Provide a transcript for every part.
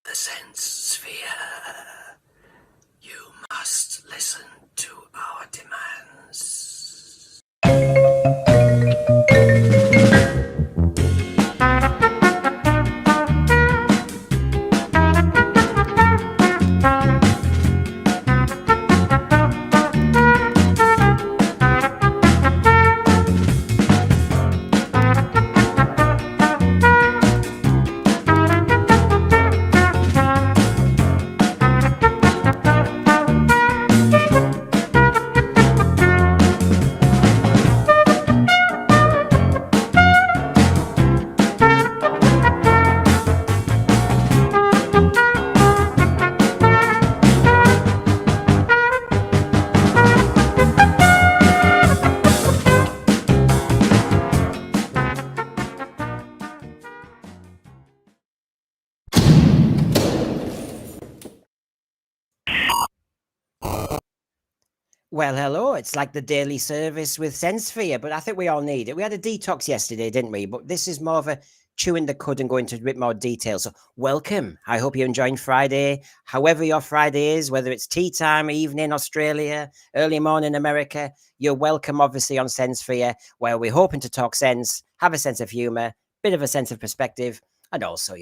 the sense sphere. You must listen to our demands. Well, hello. It's like the daily service with SenseSphere, but I think we all need it. We had a detox yesterday, didn't we? But this is more of a chewing the cud and going into a bit more detail. So welcome. I hope you're enjoying Friday, however your Friday is, whether it's tea time, evening, Australia, early morning, America. You're welcome, obviously, on SenseSphere, where we're hoping to talk sense, have a sense of humor, bit of a sense of perspective, and also,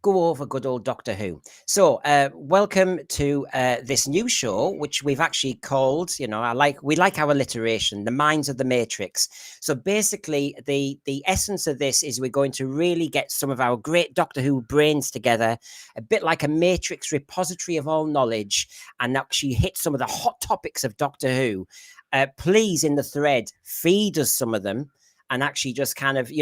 go over good old Doctor Who. So, welcome to this new show, which we've actually called, we like our alliteration, The Minds of the Matrix. So basically, the essence of this is we're going to really get some of our great Doctor Who brains together, a bit like a matrix repository of all knowledge, and actually hit some of the hot topics of Doctor Who. Please, in the thread, feed us some of them. And actually just kind of,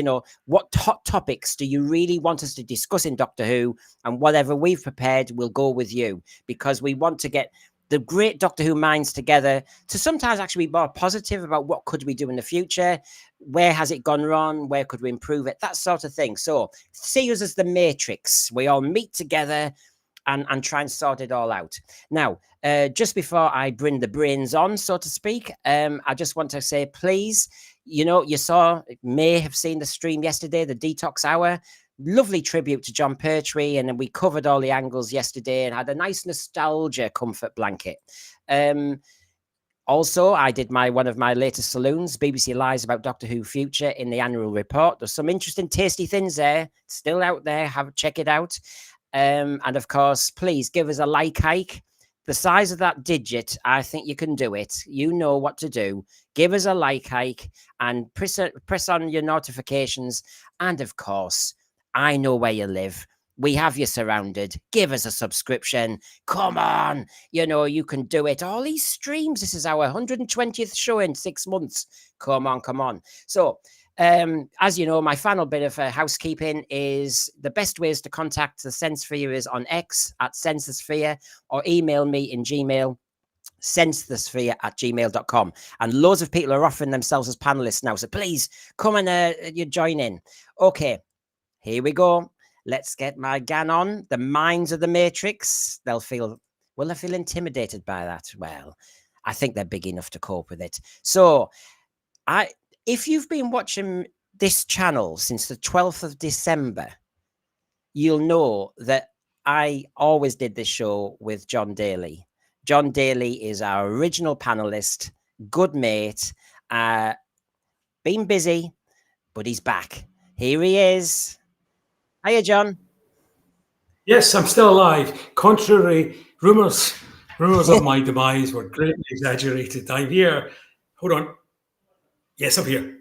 what hot topics do you really want us to discuss in Doctor Who? And whatever we've prepared, we'll go with you, because we want to get the great Doctor Who minds together to sometimes actually be more positive about what could we do in the future, where has it gone wrong, where could we improve it, that sort of thing. So see us as the Matrix. We all meet together and try and sort it all out. Now, just before I bring the brains on, so to speak, I just want to say, please, you may have seen the stream yesterday, the Detox Hour. Lovely tribute to John Pertwee, and then we covered all the angles yesterday and had a nice nostalgia comfort blanket. Also, I did one of my latest saloons, BBC Lies about Doctor Who Future, in the annual report. There's some interesting, tasty things there, still out there. Check it out. And of course, please give us a like hike. The size of that digit, I think you can do it. You know what to do. Give us a like hike and press on your notifications. And of course, I know where you live. We have you surrounded. Give us a subscription. Come on. You can do it. All these streams. This is our 120th show in 6 months. Come on. So, as you know, my final bit of housekeeping is the best ways to contact the SenseSphere is on X at SenseSphere, or email me in Gmail, sensethesphere@gmail.com. And loads of people are offering themselves as panelists now. So please come and you join in. Okay, here we go. Let's get my GAN on. The minds of the Matrix. They'll feel intimidated by that. Well, I think they're big enough to cope with it. So if you've been watching this channel since the 12th of December, you'll know that I always did this show with John Daly. John Daly is our original panelist, good mate, been busy, but he's back. Here he is. Hiya, John. Yes, I'm still alive. Contrary rumors of my demise were greatly exaggerated. I'm here. Hold on. Yes, I'm here.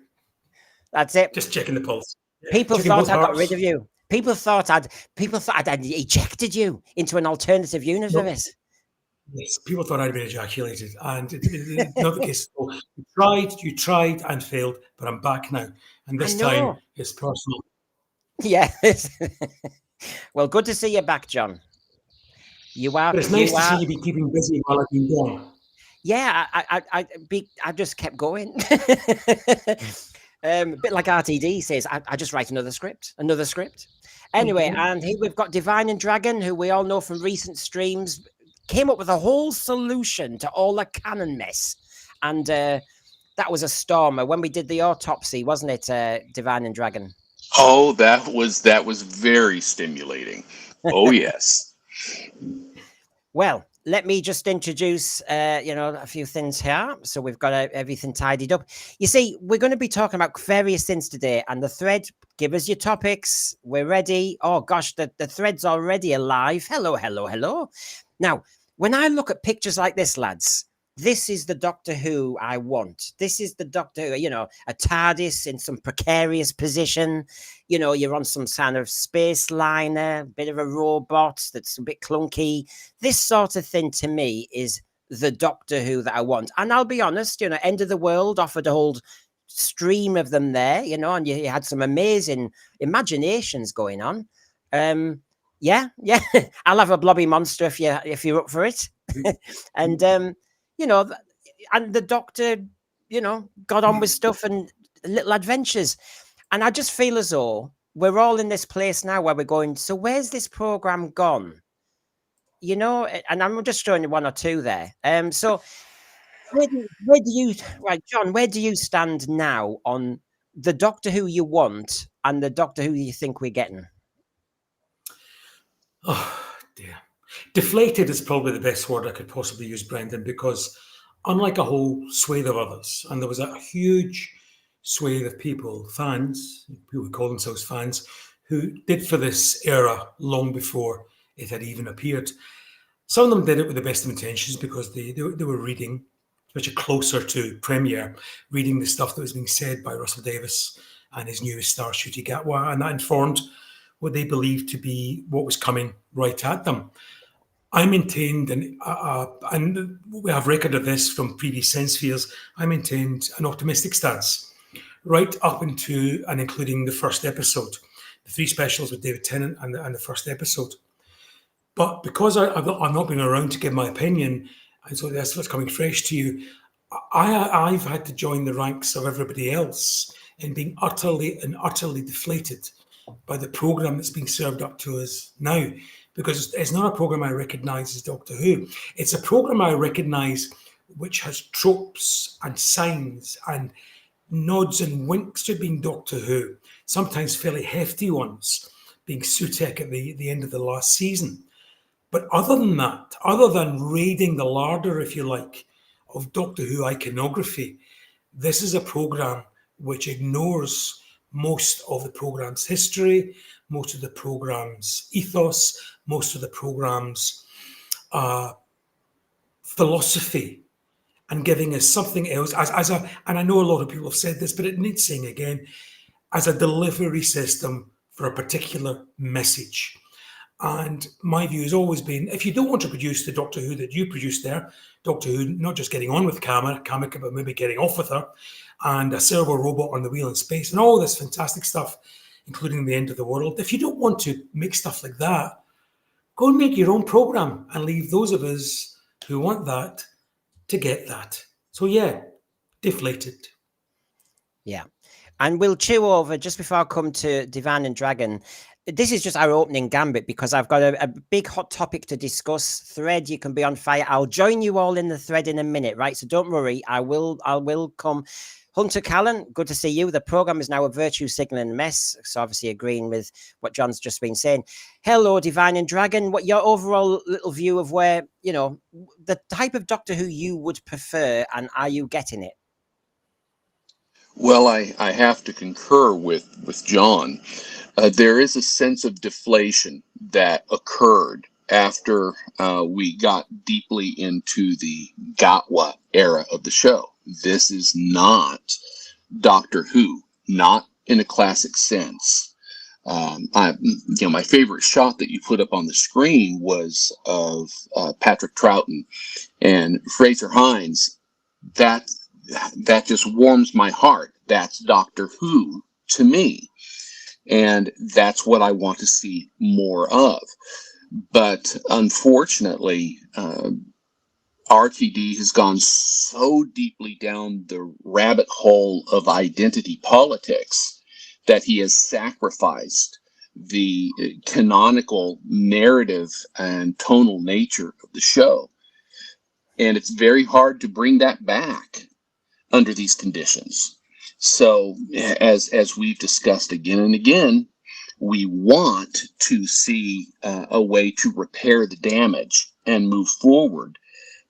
That's it. Just checking the pulse. People thought I got rid of you. People thought I'd ejected you into an alternative universe. Yes, people thought I'd been ejaculated, and it's not the case. So you tried and failed, but I'm back now, and this time it's personal. Yeah. Well, good to see you back, John. You are. But it's nice to see you be keeping busy while I've been gone. Yeah, I just kept going. A bit like RTD says, I just write another script. Anyway, and here we've got Divine and Dragon, who we all know from recent streams, came up with a whole solution to all the canon mess. And that was a stormer when we did the autopsy, wasn't it, Divine and Dragon? Oh, that was very stimulating. Oh yes. Well, let me just introduce, a few things here. So we've got everything tidied up. You see, we're going to be talking about various things today, and the thread. Give us your topics. We're ready. Oh gosh, the thread's already alive. Hello, hello, hello. Now, when I look at pictures like this, lads, this is the Doctor Who I want. This is the Doctor Who, a Tardis in some precarious position. You're on some kind of space liner, bit of a robot that's a bit clunky. This sort of thing to me is the Doctor Who that I want. And I'll be honest, End of the World offered a whole stream of them there, and you had some amazing imaginations going on. Yeah. I'll have a blobby monster if you're up for it. And and the Doctor, got on with stuff and little adventures. And I just feel as though we're all in this place now where we're going, so where's this program gone? And I'm just showing you one or two there. So where do you, right, John, where do you stand now on the Doctor Who you want and the Doctor Who you think we're getting? Oh dear. Deflated is probably the best word I could possibly use, Brendan, because unlike a whole swathe of others, and there was a huge swathe of people, fans, people who call themselves fans, who did for this era long before it had even appeared. Some of them did it with the best of intentions because they were reading, especially closer to premiere, reading the stuff that was being said by Russell Davies and his newest star, Ncuti Gatwa, and that informed what they believed to be what was coming right at them. I maintained, and we have record of this from previous Sensephiers, I maintained an optimistic stance right up into and including the first episode, the 3 specials with David Tennant and the first episode. But because I've not been around to give my opinion, and so that's what's coming fresh to you, I've had to join the ranks of everybody else in being utterly deflated by the programme that's being served up to us now. Because it's not a programme I recognise as Doctor Who. It's a programme I recognise which has tropes and signs and nods and winks to being Doctor Who, sometimes fairly hefty ones, being Sutekh at the end of the last season. But other than that, other than raiding the larder, if you like, of Doctor Who iconography, this is a programme which ignores most of the programme's history, most of the programme's ethos, most of the programme's philosophy, and giving us something else and I know a lot of people have said this, but it needs saying again, as a delivery system for a particular message. And my view has always been, if you don't want to produce the Doctor Who that you produced there, Doctor Who not just getting on with Kama, but maybe getting off with her, and a servo robot on the wheel in space, and all this fantastic stuff, including the end of the world. If you don't want to make stuff like that, go and make your own program and leave those of us who want that to get that. So yeah, deflated. Yeah. And we'll chew over, just before I come to Divine and Dragon, this is just our opening gambit because I've got a big hot topic to discuss. Thread, you can be on fire. I'll join you all in the thread in a minute, right? So don't worry, I will come. Hunter Callan, good to see you. The program is now a virtue signaling mess. So obviously agreeing with what John's just been saying. Hello, Divine and Dragon. What your overall little view of where, the type of Doctor Who you would prefer, and are you getting it? Well, I have to concur with John. There is a sense of deflation that occurred after we got deeply into the Gatwa era of the show. This is not Doctor Who, not in a classic sense. My favorite shot that you put up on the screen was of Patrick Troughton and Fraser Hines. That just warms my heart. That's Doctor Who to me. And that's what I want to see more of. But unfortunately, RTD has gone so deeply down the rabbit hole of identity politics that he has sacrificed the canonical narrative and tonal nature of the show. And it's very hard to bring that back under these conditions. So, as we've discussed again and again, we want to see a way to repair the damage and move forward.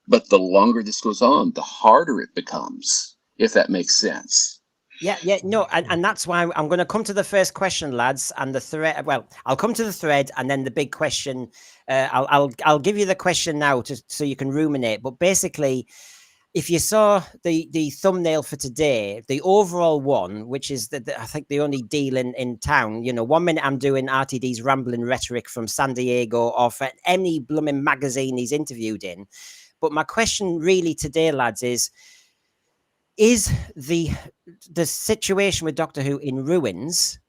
But the longer this goes on, the harder it becomes, if that makes sense. Yeah, no, and that's why I'm going to come to the first question, lads, and the thread. Well, I'll come to the thread, and then the big question. I'll give you the question now, so you can ruminate. But basically, if you saw the thumbnail for today, the overall one, which is I think the only deal in town. 1 minute I'm doing Rtd'S rambling rhetoric from San Diego or for any blooming magazine he's interviewed in. But my question really today, lads, is the situation with Doctor Who in ruins?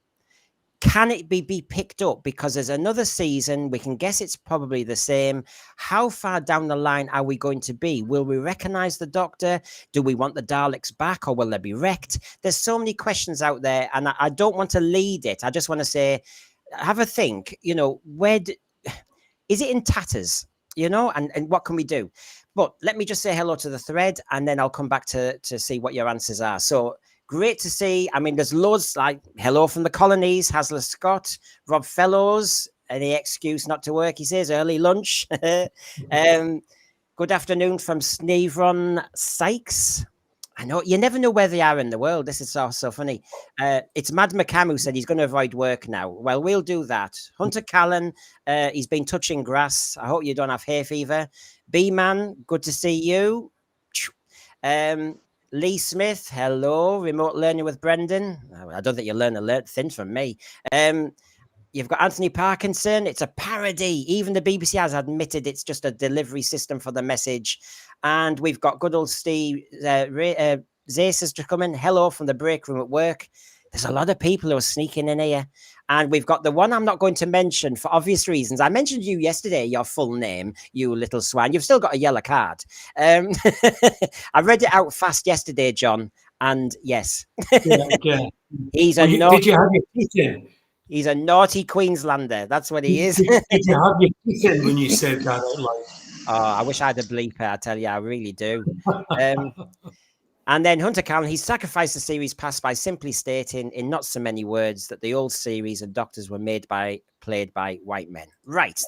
Can it be picked up? Because there's another season. We can guess it's probably the same. How far down the line are we going to be? Will we recognize the Doctor? Do we want the Daleks back, or will they be wrecked? There's so many questions out there, and I don't want to lead it. I just want to say, have a think. Is it in tatters? And what can we do? But let me just say hello to the thread, and then I'll come back to see what your answers are. So great to see. I mean, there's loads like hello from the colonies, Hasler Scott, Rob Fellows. Any excuse not to work, he says, early lunch. Good afternoon from Snevron Sykes. I know you never know where they are in the world. This is so funny. It's Mad McCam who said he's going to avoid work now. Well, we'll do that. Hunter Callan, he's been touching grass. I hope you don't have hay fever. B-Man, good to see you. Lee Smith, hello. Remote learning with Brendan. I don't think you'll learn a thing from me. You've got Anthony Parkinson. It's a parody. Even the BBC has admitted it's just a delivery system for the message. And we've got good old Steve Zace has come in. Hello from the break room at work. There's a lot of people who are sneaking in here. And we've got the one I'm not going to mention for obvious reasons. I mentioned you yesterday, your full name, you little swine. You've still got a yellow card. I read it out fast yesterday, John. And yes, Yeah. He's a Did you have your teeth in? He's a naughty Queenslander. That's what he is. Did you have your teeth in when you said that out loud? Oh, I wish I had a bleeper. I tell you, I really do. And then Hunter Callan, he sacrificed the series past by simply stating in not so many words that the old series and Doctors were played by white men. Right.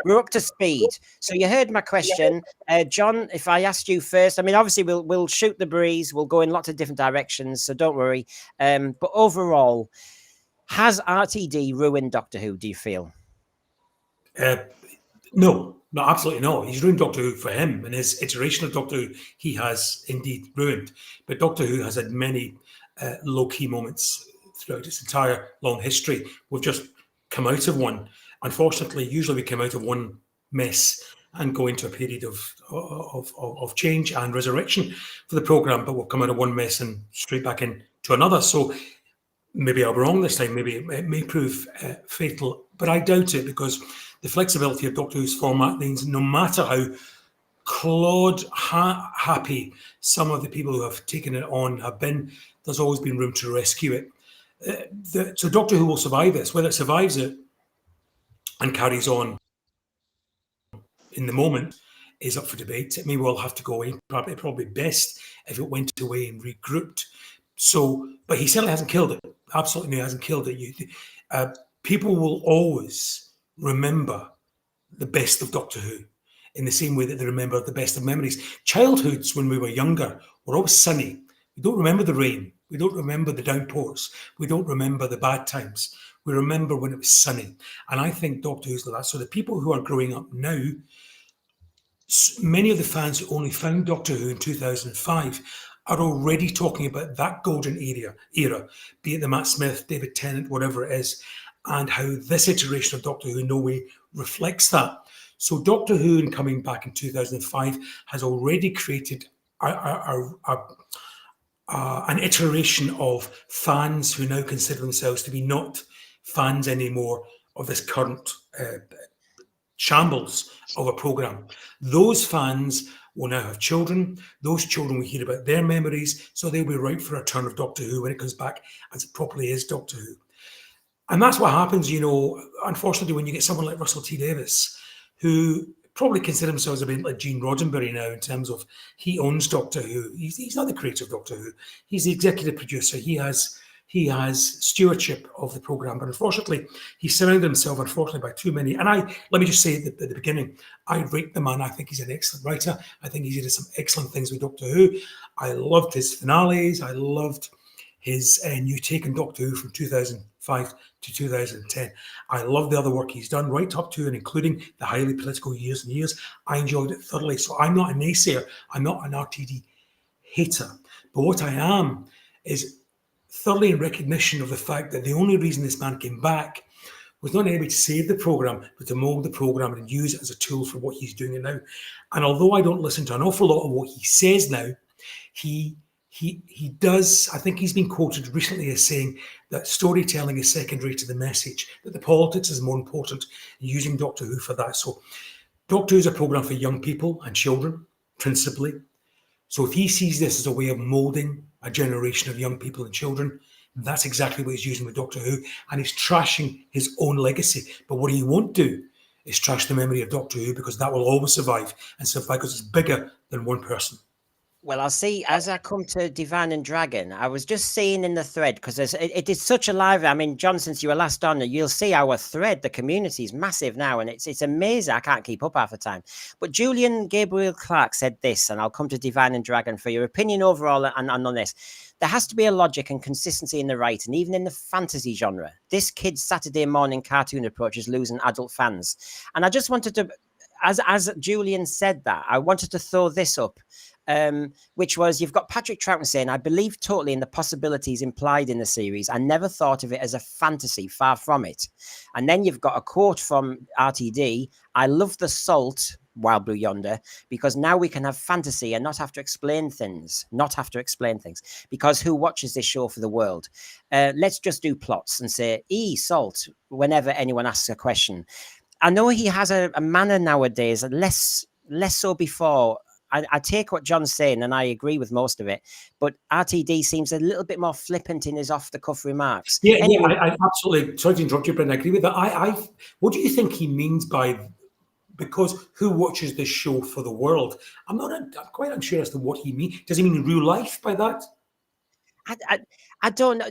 We're up to speed. So you heard my question. John, if I asked you first, I mean, obviously we'll shoot the breeze. We'll go in lots of different directions, so don't worry. But overall, has RTD ruined Doctor Who, do you feel? No, absolutely not. He's ruined Doctor Who for him, and his iteration of Doctor Who he has indeed ruined. But Doctor Who has had many low-key moments throughout its entire long history. We've just come out of one. Unfortunately, usually we come out of one mess and go into a period of change and resurrection for the programme, but we'll come out of one mess and straight back into another. So maybe I'll be wrong this time. Maybe it may prove fatal, but I doubt it, because the flexibility of Doctor Who's format means no matter how clawed happy some of the people who have taken it on have been, there's always been room to rescue it. So Doctor Who will survive this. Whether it survives it and carries on in the moment is up for debate. It may well have to go away. Probably best if it went away and regrouped. So, but he certainly hasn't killed it. Absolutely hasn't killed it. People will always remember the best of Doctor Who in the same way that they remember the best of memories. Childhoods, when we were younger, were always sunny. We don't remember the rain. We don't remember the downpours. We don't remember the bad times. We remember when it was sunny. And I think Doctor Who's like that. So the people who are growing up now, many of the fans who only found Doctor Who in 2005 are already talking about that golden era, be it the Matt Smith, David Tennant, whatever it is, and how this iteration of Doctor Who in no way reflects that. So Doctor Who, in coming back in 2005, has already created an iteration of fans who now consider themselves to be not fans anymore of this current shambles of a programme. Those fans will now have children. Those children will hear about their memories, so they'll be right for a turn of Doctor Who when it comes back as it properly is Doctor Who. And that's what happens, unfortunately, when you get someone like Russell T Davies, who probably consider themselves a bit like Gene Roddenberry now in terms of he owns Doctor Who. He's not the creator of Doctor Who. He's the executive producer. He has stewardship of the program, but unfortunately, he surrounded himself, unfortunately, by too many. And let me just say at the beginning, I rate the man. I think he's an excellent writer. I think he did some excellent things with Doctor Who. I loved his finales. I loved his new take on Doctor Who from 2005 to 2010. I love the other work he's done right up to and including the highly political years and years. I enjoyed it thoroughly. So I'm not a naysayer. I'm not an RTD hater. But what I am is thoroughly in recognition of the fact that the only reason this man came back was not able to save the program, but to mold the program and use it as a tool for what he's doing now. And although I don't listen to an awful lot of what he says now, he does, I think he's been quoted recently as saying that storytelling is secondary to the message, that the politics is more important, and using Doctor Who for that. So Doctor Who is a program for young people and children, principally. So if he sees this as a way of moulding a generation of young people and children, that's exactly what he's using with Doctor Who, and he's trashing his own legacy. But what he won't do is trash the memory of Doctor Who, because that will always survive, and survive because it's bigger than one person. Well, I'll see as I come to Divine and Dragon. I was just seeing in the thread, because it is such a live. I mean, John, since you were last on, you'll see our thread. The community is massive now, and it's amazing. I can't keep up half the time. But Julian Gabriel Clark said this, and I'll come to Divine and Dragon for your opinion overall and on this. There has to be a logic and consistency in the writing, even in the fantasy genre. This kid's Saturday morning cartoon approach is losing adult fans. And I just wanted to, as Julian said that, I wanted to throw this up. Which was, you've got Patrick Troughton saying, I believe totally in the possibilities implied in the series. I never thought of it as a fantasy, far from it. And then you've got a quote from RTD, I love the salt, Wild Blue Yonder, because now we can have fantasy and not have to explain things. Because who watches this show for the world? Let's just do plots and say, salt, whenever anyone asks a question. I know he has a manner nowadays, less so before. I take what John's saying, and I agree with most of it. But RTD seems a little bit more flippant in his off-the-cuff remarks. Yeah, anyway, I absolutely. Sorry to interrupt you, Brendan. I agree with that. What do you think he means by, because who watches this show for the world? I'm quite unsure as to what he means. Does he mean real life by that? I don't know.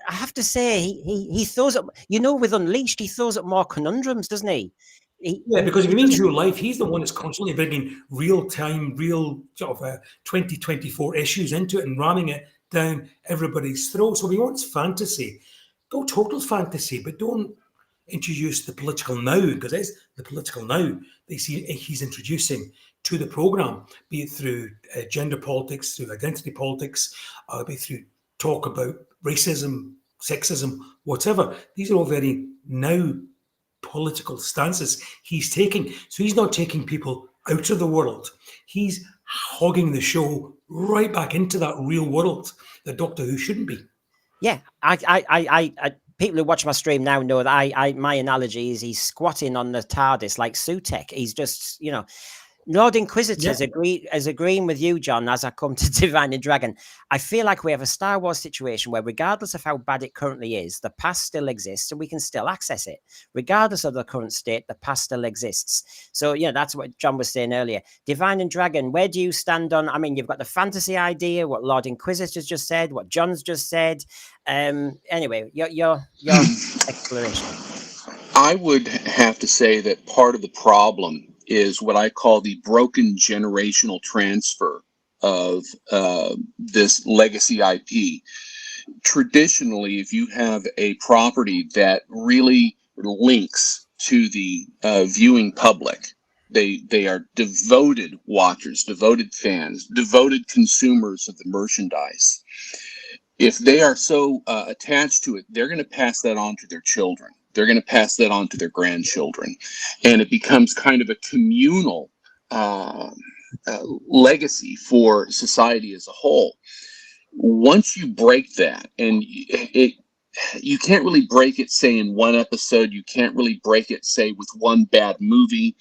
I have to say, he throws up. With Unleashed, he throws up more conundrums, doesn't he? Because if he means real life, he's the one that's constantly bringing real sort of 2024 issues into it and ramming it down everybody's throat. So he wants fantasy. Go total fantasy, but don't introduce the political now, because it's the political now that he's introducing to the program, be it through gender politics, through identity politics, be it through talk about racism, sexism, whatever. These are all very now political stances he's taking. So he's not taking people out of the world. He's hogging the show right back into that real world that Doctor Who shouldn't be. Yeah, I people who watch my stream now know that my analogy is he's squatting on the TARDIS like Sutek. He's just, Lord Inquisitors is agreeing with you, John, as I come to Divine and Dragon. I feel like we have a Star Wars situation where, regardless of how bad it currently is, the past still exists and we can still access it. Regardless of the current state, the past still exists. So, that's what John was saying earlier. Divine and Dragon, where do you stand on? I mean, you've got the fantasy idea, what Lord Inquisitors just said, what John's just said. Anyway, your exploration. I would have to say that part of the problem is what I call the broken generational transfer of this legacy IP. Traditionally, if you have a property that really links to the viewing public, they are devoted watchers, devoted fans, devoted consumers of the merchandise. If they are so attached to it, they're going to pass that on to their children. They're going to pass that on to their grandchildren. And it becomes kind of a communal legacy for society as a whole. Once you break that, and you can't really break it, say, in one episode, you can't really break it, say, with one bad movie,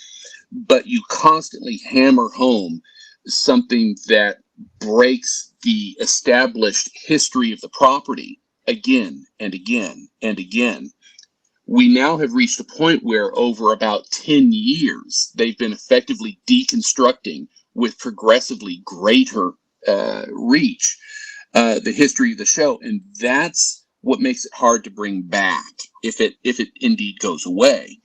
but you constantly hammer home something that breaks the established history of the property again and again and again. we now have reached a point where over about 10 years, they've been effectively deconstructing with progressively greater reach the history of the show. And that's what makes it hard to bring back if it indeed goes away.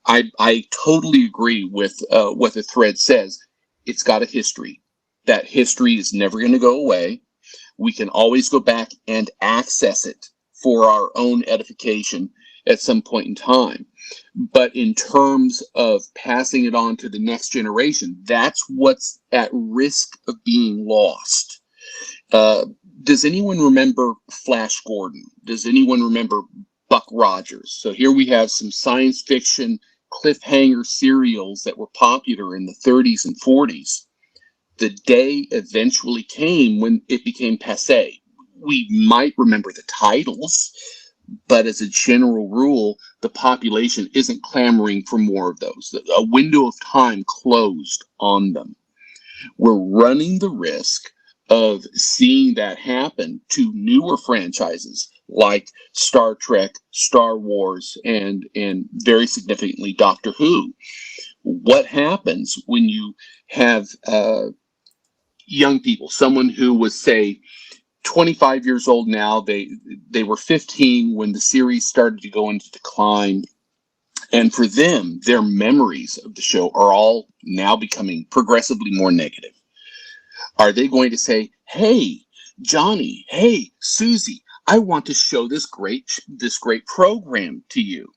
I totally agree with what the thread says. It's got a history. That history is never going to go away. We can always go back and access it for our own edification at some point in time. But in terms of passing it on to the next generation, that's what's at risk of being lost. Does anyone remember Flash Gordon? Does anyone remember Buck Rogers? So here we have some science fiction cliffhanger serials that were popular in the 30s and 40s. The day eventually came when it became passé. We might remember the titles, but as a general rule, the population isn't clamoring for more of those. A window of time closed on them. We're running the risk of seeing that happen to newer franchises like Star Trek, Star Wars, and very significantly Doctor Who. What happens when you have young people, someone who was, say, 25 years old now, they were 15 when the series started to go into decline, and for them, their memories of the show are all now becoming progressively more negative. Are they going to say, hey, Johnny, hey, Susie, I want to show this great program to you?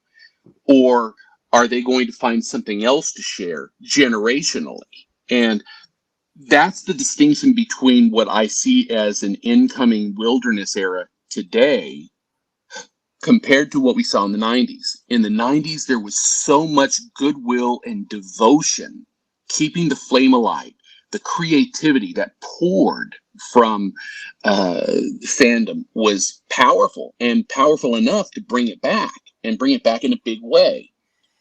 Or are they going to find something else to share generationally? And that's the distinction between what I see as an incoming wilderness era today compared to what we saw in the 90s. In the 90s, there was so much goodwill and devotion keeping the flame alive. The creativity that poured from fandom was powerful, and powerful enough to bring it back, and bring it back in a big way.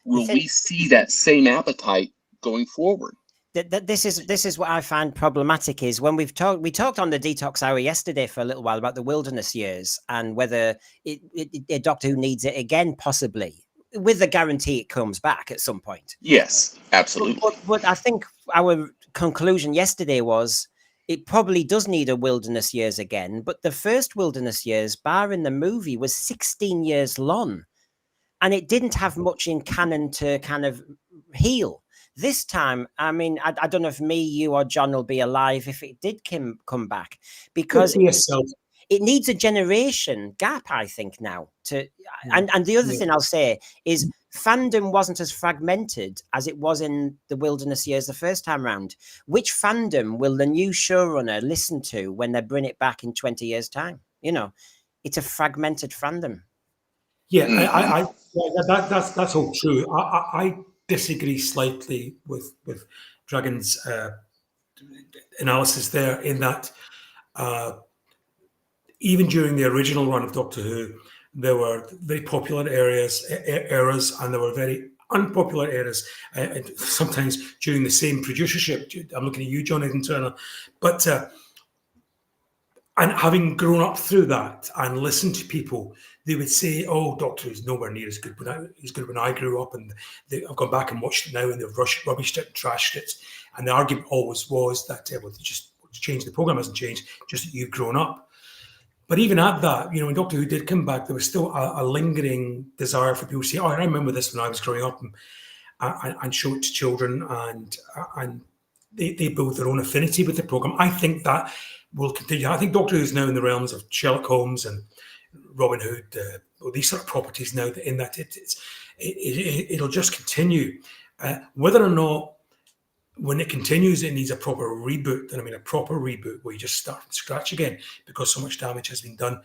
Will we see that same appetite going forward? This is what I find problematic is when we talked on the Detox Hour yesterday for a little while about the wilderness years and whether a Doctor Who needs it again, possibly, with the guarantee it comes back at some point. Yes, absolutely. But I think our conclusion yesterday was it probably does need a wilderness years again, but the first wilderness years, barring the movie, was 16 years long, and it didn't have much in canon to kind of heal. This time, I mean, I don't know if me, you, or John will be alive if it did come back, because it needs a generation gap, I think, now. And the other thing I'll say is fandom wasn't as fragmented as it was in the wilderness years the first time round. Which fandom will the new showrunner listen to when they bring it back in 20 years' time? You know, it's a fragmented fandom. Yeah, that's all true. I disagree slightly with Dragon's analysis there, in that even during the original run of Doctor Who, there were very popular eras, and there were very unpopular eras, sometimes during the same producership. I'm looking at you, John Eden Turner. But and having grown up through that and listened to people, they would say, "Oh, Doctor Who's nowhere near as good when I grew up, and I've gone back and watched it now, and they've rubbished it and trashed it." And the argument always was that well, they just changed, the program hasn't changed, just that you've grown up. But even at that, you know, when Doctor Who did come back, there was still a lingering desire for people to say, "Oh, I remember this when I was growing up," and show it to children, and they build their own affinity with the program. I think that will continue. I think Doctor Who is now in the realms of Sherlock Holmes and Robin Hood, these sort of properties now, in that it'll just continue. Whether or not, when it continues, it needs a proper reboot, and I mean a proper reboot where you just start from scratch again, because so much damage has been done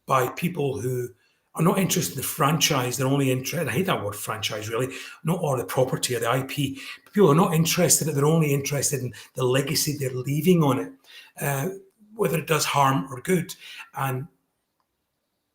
by people who are not interested in the franchise. They're only interested, I hate that word franchise, really, not or the property or the IP. People are not interested, they're only interested in the legacy they're leaving on it, whether it does harm or good. And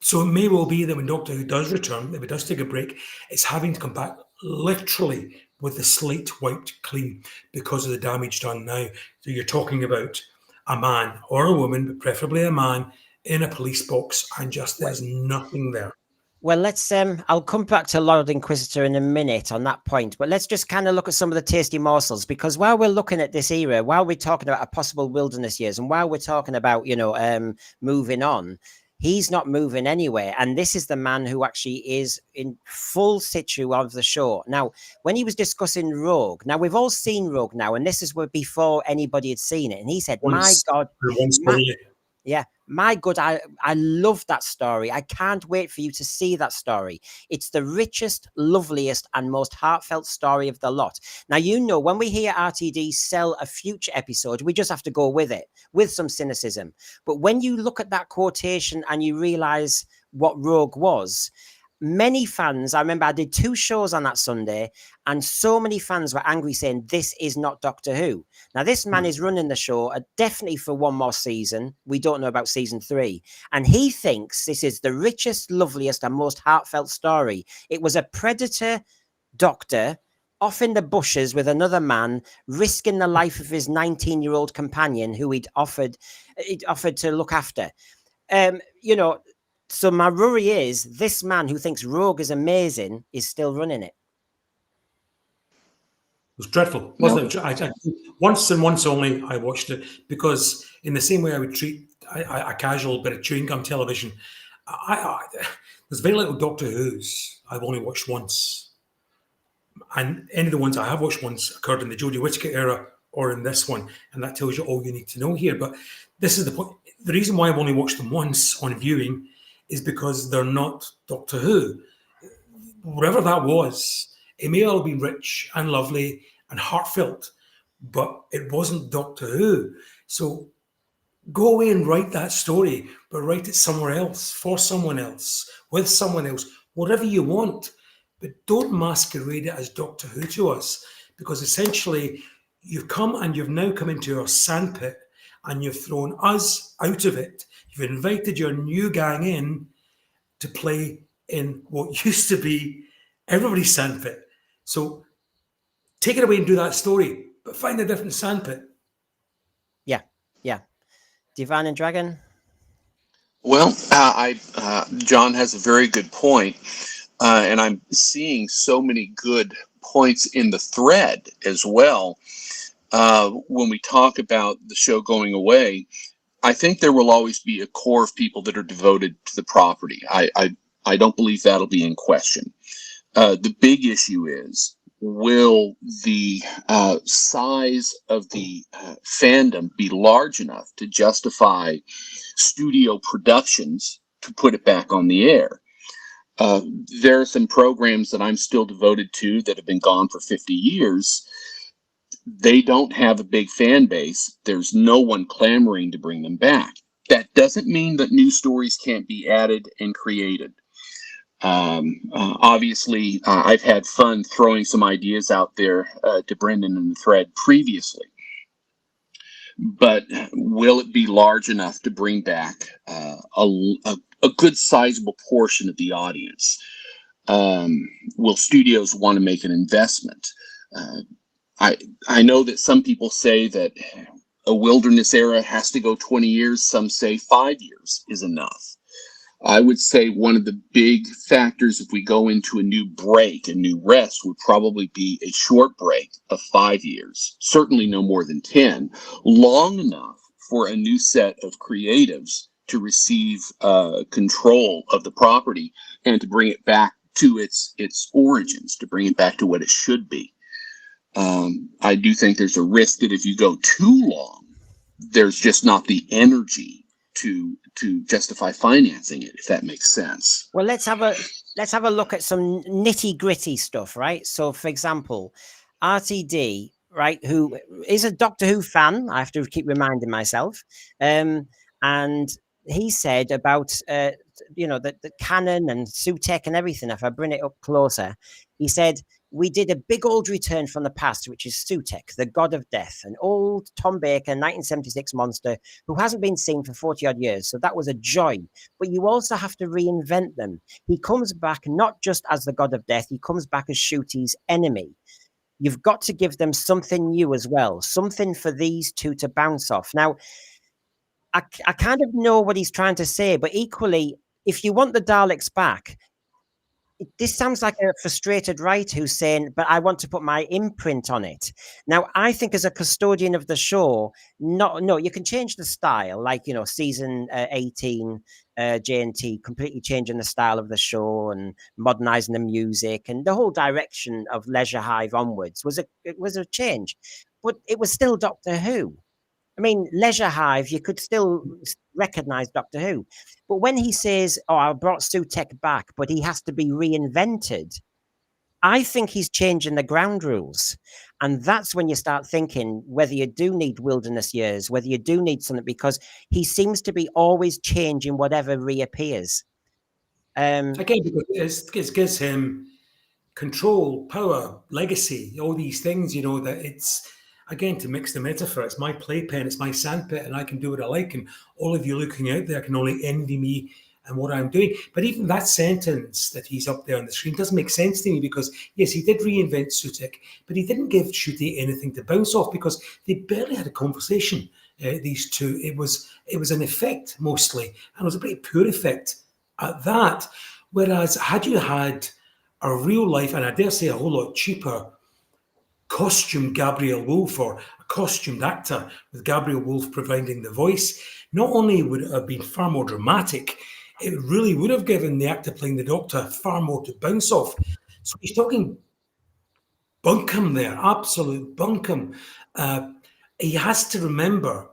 so it may well be that when Doctor Who does return, if it does take a break, it's having to come back literally with the slate wiped clean because of the damage done now. So you're talking about a man or a woman, but preferably a man, in a police box, and just there's nothing there. Well, let's I'll come back to Lord Inquisitor in a minute on that point, but let's just kind of look at some of the tasty morsels, because while we're looking at this era, while we're talking about a possible wilderness years, and while we're talking about, moving on, he's not moving anywhere. And this is the man who actually is in full situ of the show. Now, when he was discussing Rogue, now we've all seen Rogue now, and this is before anybody had seen it. And he said, my God, yeah, my God, I love that story. I can't wait for you to see that story. It's the richest, loveliest, and most heartfelt story of the lot. Now, when we hear RTD sell a future episode, we just have to go with it, with some cynicism. But when you look at that quotation and you realize what Rogue was, many fans, I remember I did 2 shows on that Sunday, and so many fans were angry saying, this is not Doctor Who. Now, this man is running the show definitely for one more season. We don't know about season 3. And he thinks this is the richest, loveliest, and most heartfelt story. It was a predator doctor off in the bushes with another man, risking the life of his 19-year-old companion who he'd offered to look after. So my worry is this man who thinks Rogue is amazing is still running it. It was dreadful, wasn't it? Once and once only I watched it, because in the same way I would treat a casual bit of chewing gum television, there's very little Doctor Who's I've only watched once. And any of the ones I have watched once occurred in the Jodie Whittaker era or in this one, and that tells you all you need to know here. But this is the point. The reason why I've only watched them once on viewing is because they're not Doctor Who. Whatever that was, it may all be rich and lovely and heartfelt, but it wasn't Doctor Who. So go away and write that story, but write it somewhere else, for someone else, with someone else, whatever you want. But don't masquerade it as Doctor Who to us, because essentially you've now come into our sandpit and you've thrown us out of it. You've invited your new gang in to play in what used to be everybody's sandpit. So take it away and do that story, but find a different sandpit. Yeah. Divine and Dragon? Well, John has a very good point, and I'm seeing so many good points in the thread as well. When we talk about the show going away, I think there will always be a core of people that are devoted to the property. I don't believe that'll be in question. The big issue is, will the size of the fandom be large enough to justify studio productions to put it back on the air? There are some programs that I'm still devoted to that have been gone for 50 years. They don't have a big fan base. There's no one clamoring to bring them back. That doesn't mean that new stories can't be added and created. Obviously, I've had fun throwing some ideas out there to Brendan in the thread previously. But will it be large enough to bring back a good sizable portion of the audience? Will studios want to make an investment? I know that some people say that a wilderness era has to go 20 years. Some say 5 years is enough. I would say one of the big factors if we go into a new break, a new rest, would probably be a short break of 5 years, certainly no more than 10, long enough for a new set of creatives to receive control of the property and to bring it back to its origins, to bring it back to what it should be. I do think there's a risk that if you go too long, there's just not the energy to justify financing it, if that makes sense. Well, let's have a look at some nitty-gritty stuff, right? So, for example, RTD, right, who is a Doctor Who fan, I have to keep reminding myself, and he said about the canon and Sutek and everything. If I bring it up closer, he said, we did a big old return from the past, which is Sutek, the god of death, an old Tom Baker 1976 monster who hasn't been seen for 40 odd years. So that was a joy. But you also have to reinvent them. He comes back not just as the god of death, he comes back as Shooty's enemy. You've got to give them something new as well, something for these two to bounce off. Now, I kind of know what he's trying to say, but equally, if you want the Daleks back, this sounds like a frustrated writer who's saying, but I want to put my imprint on it. Now, I think as a custodian of the show, no, you can change the style, like, season 18, J&T, completely changing the style of the show and modernizing the music, and the whole direction of Leisure Hive onwards was a change, but it was still Doctor Who. I mean, Leisure Hive, you could still recognize Doctor Who. But when he says, oh, I brought Sutek back, but he has to be reinvented, I think he's changing the ground rules. And that's when you start thinking whether you do need wilderness years, whether you do need something, because he seems to be always changing whatever reappears. Again, because it gives him control, power, legacy, all these things, that it's, again, to mix the metaphor, it's my playpen, it's my sandpit, and I can do what I like, and all of you looking out there can only envy me and what I'm doing. But even that sentence that he's up there on the screen doesn't make sense to me, because, yes, he did reinvent Sutek, but he didn't give Ncuti anything to bounce off, because they barely had a conversation, these two. It was an effect, mostly, and it was a pretty poor effect at that. Whereas, had you had a real life, and I dare say a whole lot cheaper, costumed Gabriel Wolfe, or a costumed actor with Gabriel Wolfe providing the voice, not only would it have been far more dramatic, it really would have given the actor playing the Doctor far more to bounce off. So he's talking bunkum there, absolute bunkum. He has to remember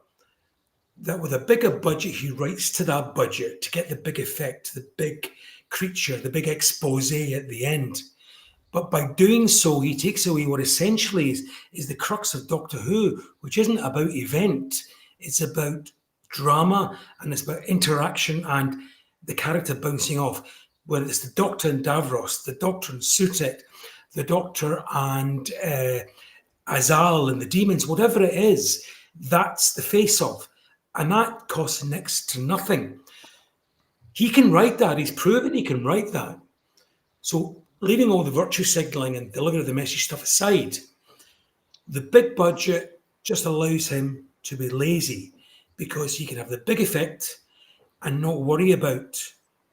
that with a bigger budget, he writes to that budget to get the big effect, the big creature, the big expose at the end. But by doing so, he takes away what essentially is the crux of Doctor Who, which isn't about event. It's about drama, and it's about interaction and the character bouncing off. Whether it's the Doctor and Davros, the Doctor and Sutek, the Doctor and Azal and the demons, whatever it is, that's the face-off. And that costs next to nothing. He can write that. He's proven he can write that. So, leaving all the virtue signalling and delivery of the message stuff aside, the big budget just allows him to be lazy, because he can have the big effect and not worry about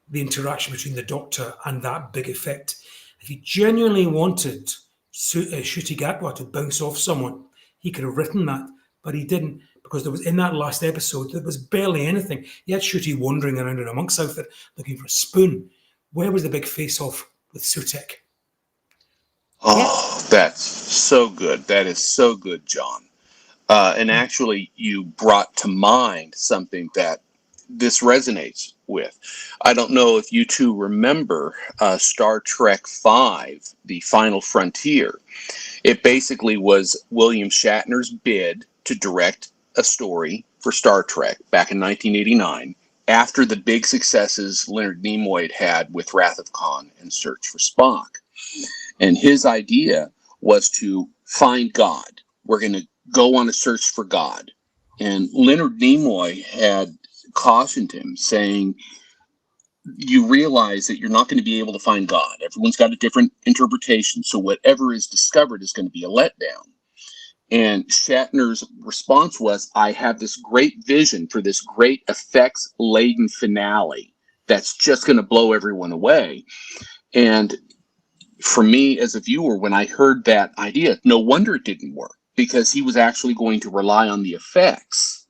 the interaction between the Doctor and that big effect. If he genuinely wanted Ncuti Gatwa to bounce off someone, he could have written that, but he didn't, because there was, in that last episode, there was barely anything. He had Ncuti wandering around in a monk's outfit looking for a spoon. Where was the big face-off with Sutek? Oh, that's so good. That is so good, John. And actually, you brought to mind something that this resonates with. I don't know if you two remember Star Trek V, The Final Frontier. It basically was William Shatner's bid to direct a story for Star Trek back in 1989, after the big successes Leonard Nimoy had with Wrath of Khan and Search for Spock. And his idea was to find God. We're going to go on a search for God. And Leonard Nimoy had cautioned him, saying, you realize that you're not going to be able to find God. Everyone's got a different interpretation. So whatever is discovered is going to be a letdown. And Shatner's response was, I have this great vision for this great effects-laden finale that's just going to blow everyone away. And for me as a viewer, when I heard that idea, no wonder it didn't work, because he was actually going to rely on the effects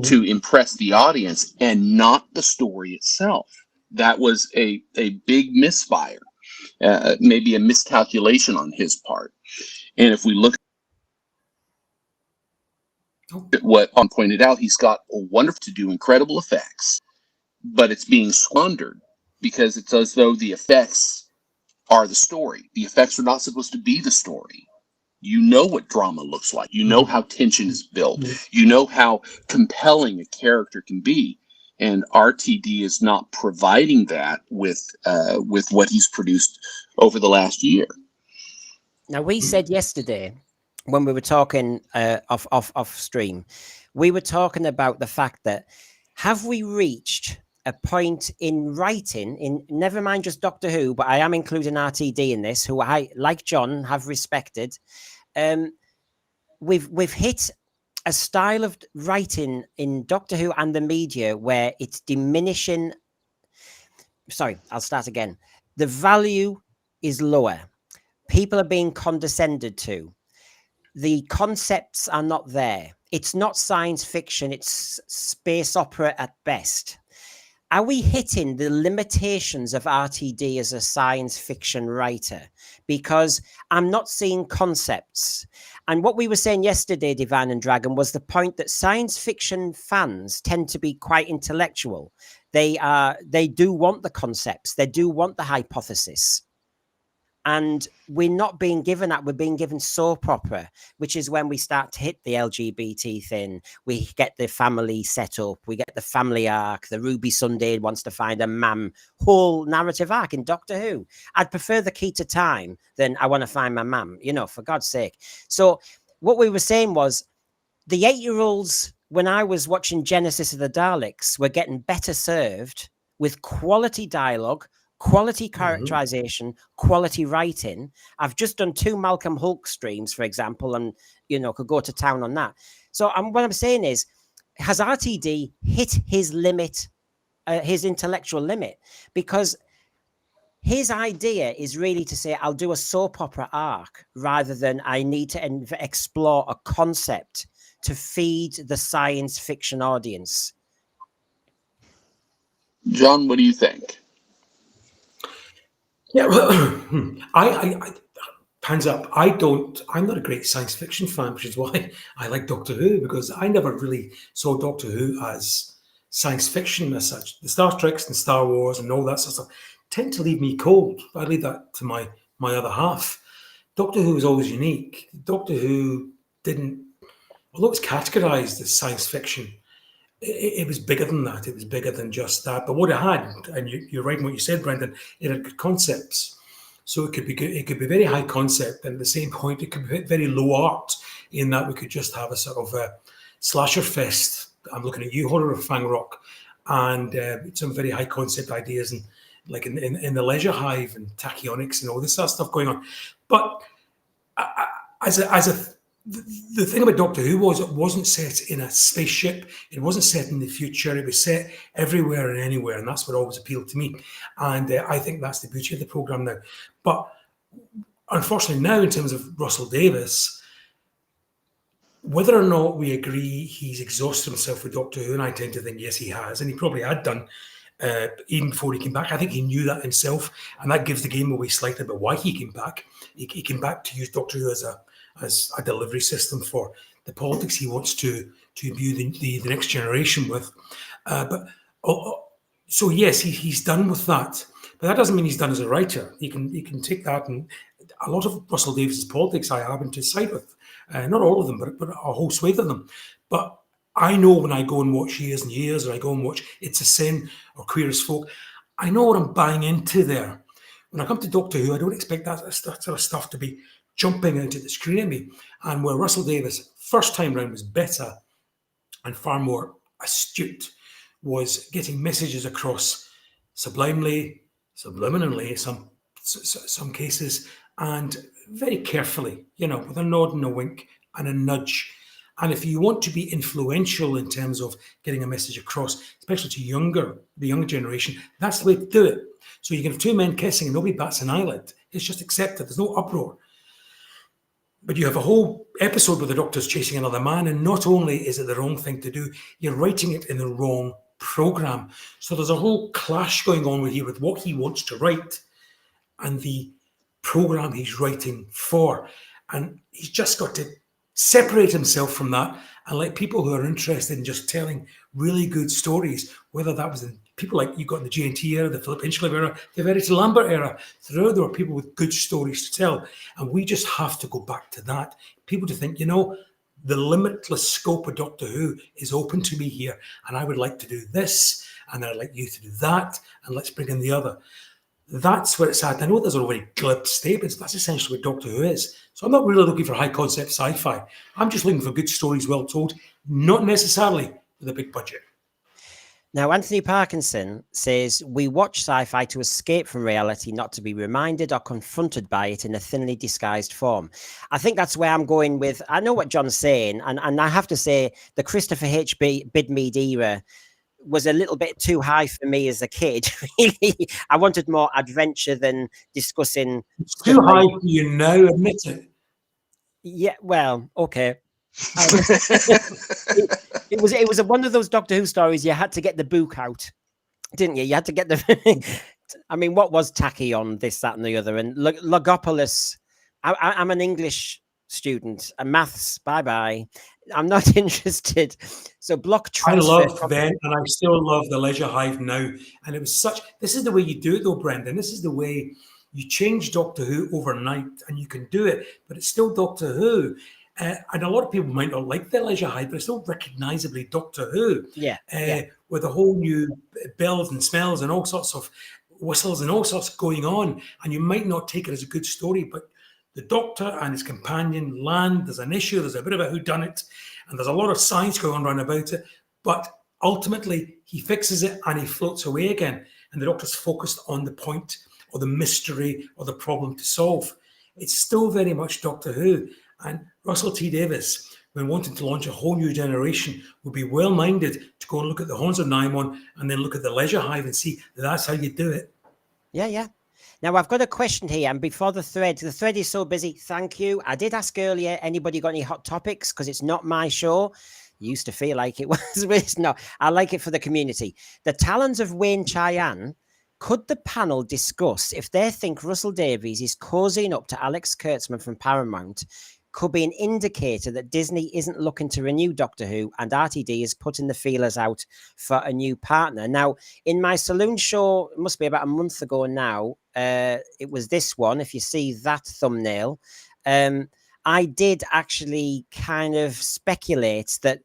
to impress the audience and not the story itself. That was a big misfire, maybe a miscalculation on his part. And if we look at what On pointed out, he's got a wonderful to do incredible effects, but it's being squandered because it's as though the effects are the story. The effects are not supposed to be the story. You know what drama looks like. You know how tension is built. You know how compelling a character can be. And RTD is not providing that with what he's produced over the last year. Now, we said yesterday, when we were talking off stream, we were talking about the fact that, have we reached a point in writing, in never mind just Doctor Who, but I am including RTD in this, who I, like John, have respected. We've hit a style of writing in Doctor Who and the media where it's diminishing. Sorry, I'll start again. The value is lower. People are being condescended to. The concepts are not there. It's not science fiction. It's space opera at best. Are we hitting the limitations of RTD as a science fiction writer? Because I'm not seeing concepts. And what we were saying yesterday, Divine and Dragon, was the point that science fiction fans tend to be quite intellectual. They do want the concepts. They do want the hypothesis. And we're not being given that. We're being given soap opera, which is when we start to hit the LGBT thing. We get the family set up. We get the family arc. The Ruby Sunday wants to find a mam. Whole narrative arc in Doctor Who. I'd prefer the key to time than I want to find my mam, for God's sake. So what we were saying was the 8-year-olds, when I was watching Genesis of the Daleks, were getting better served with quality dialogue, quality characterization, quality writing. I've just done 2 Malcolm Hulk streams, for example, and could go to town on that. So what I'm saying is, has RTD hit his limit, his intellectual limit? Because his idea is really to say, I'll do a soap opera arc rather than I need to explore a concept to feed the science fiction audience. John, what do you think? Yeah, well, I hands up. I'm not a great science fiction fan, which is why I like Doctor Who, because I never really saw Doctor Who as science fiction as such. The Star Treks and Star Wars and all that sort of stuff tend to leave me cold. I leave that to my other half. Doctor Who was always unique. Doctor Who didn't, although it was categorized as science fiction, it was bigger than that. It was bigger than just that. But what it had, and you're right in what you said, Brendan, it had good concepts. So it could be good. It could be very high concept, and at the same point, it could be very low art in that we could just have a sort of a slasher fest. I'm looking at you, Horror of Fang Rock, and some very high concept ideas, and like in the Leisure Hive and Tachyonics and all this sort of stuff going on. But the thing about Doctor Who was it wasn't set in a spaceship. It wasn't set in the future. It was set everywhere and anywhere, and that's what always appealed to me. And I think that's the beauty of the programme now. But unfortunately now, in terms of Russell Davies, whether or not we agree he's exhausted himself with Doctor Who, and I tend to think yes, he has, and he probably had done even before he came back. I think he knew that himself, and that gives the game away slightly about why he came back. He came back to use Doctor Who as a delivery system for the politics he wants to imbue the next generation with. So yes, he's done with that. But that doesn't mean he's done as a writer. He can take that, and a lot of Russell Davies' politics I happen to side with. Not all of them, but a whole swathe of them. But I know when I go and watch Years and Years, or I go and watch It's a Sin or Queer as Folk, I know what I'm buying into there. When I come to Doctor Who, I don't expect that sort of stuff to be jumping into the screen at me. And where Russell Davies, first time round, was better and far more astute, was getting messages across sublimely, subliminally, some cases, and very carefully, with a nod and a wink and a nudge. And if you want to be influential in terms of getting a message across, especially to the younger generation, that's the way to do it. So you can have 2 men kissing and nobody bats an eyelid. It's just accepted. There's no uproar. But you have a whole episode where the Doctor's chasing another man, and not only is it the wrong thing to do, you're writing it in the wrong programme. So there's a whole clash going on here with what he wants to write and the programme he's writing for. And he's just got to separate himself from that and let people who are interested in just telling really good stories, whether that was in people like you got in the GNT era, the Philip Hinchliffe era, the Verity Lambert era. Throughout, there were people with good stories to tell. And we just have to go back to that. People to think, the limitless scope of Doctor Who is open to me here. And I would like to do this, and I'd like you to do that, and let's bring in the other. That's where it's at. I know there's already glib statements, but that's essentially what Doctor Who is. So I'm not really looking for high concept sci-fi. I'm just looking for good stories well told, not necessarily with a big budget. Now, Anthony Parkinson says, we watch sci-fi to escape from reality, not to be reminded or confronted by it in a thinly disguised form. I think that's where I'm going with, I know what John's saying, and I have to say the Christopher H. Bidmead era was a little bit too high for me as a kid. Really, I wanted more adventure than discussing It's stuff too like, high for you now, admit it. yeah, well, okay. It was one of those Doctor Who stories you had to get the book out, didn't you? You had to get the. I mean, what was Tachyon, this, that, and the other, and Logopolis. I'm an English student, and maths. Bye bye. I'm not interested. So block transfer. I loved then, and I still love the Leisure Hive now. And it was such. This is the way you do it, though, Brendan. This is the way you change Doctor Who overnight, and you can do it, but it's still Doctor Who. And a lot of people might not like the Leisure Hive, but it's still recognisably Doctor Who. Yeah, with a whole new bells and smells and all sorts of whistles and all sorts going on. And you might not take it as a good story, but the Doctor and his companion land, there's an issue, there's a bit of a whodunit, and there's a lot of science going on around about it. But ultimately, he fixes it and he floats away again. And the Doctor's focused on the point or the mystery or the problem to solve. It's still very much Doctor Who. And Russell T Davies, when wanting to launch a whole new generation, would be well-minded to go and look at the Horns of Nimon and then look at the Leisure Hive and see that that's how you do it. Yeah. Now, I've got a question here, and before the thread is so busy. Thank you. I did ask earlier, anybody got any hot topics? Because it's not my show. Used to feel like it was, but it's not. I like it for the community. The Talons of Wayne Cheyenne. Could the panel discuss if they think Russell Davies is cozying up to Alex Kurtzman from Paramount could be an indicator that Disney isn't looking to renew Doctor Who and RTD is putting the feelers out for a new partner? Now, in my saloon show, it must be about a month ago now, it was this one, if you see that thumbnail, I did actually kind of speculate that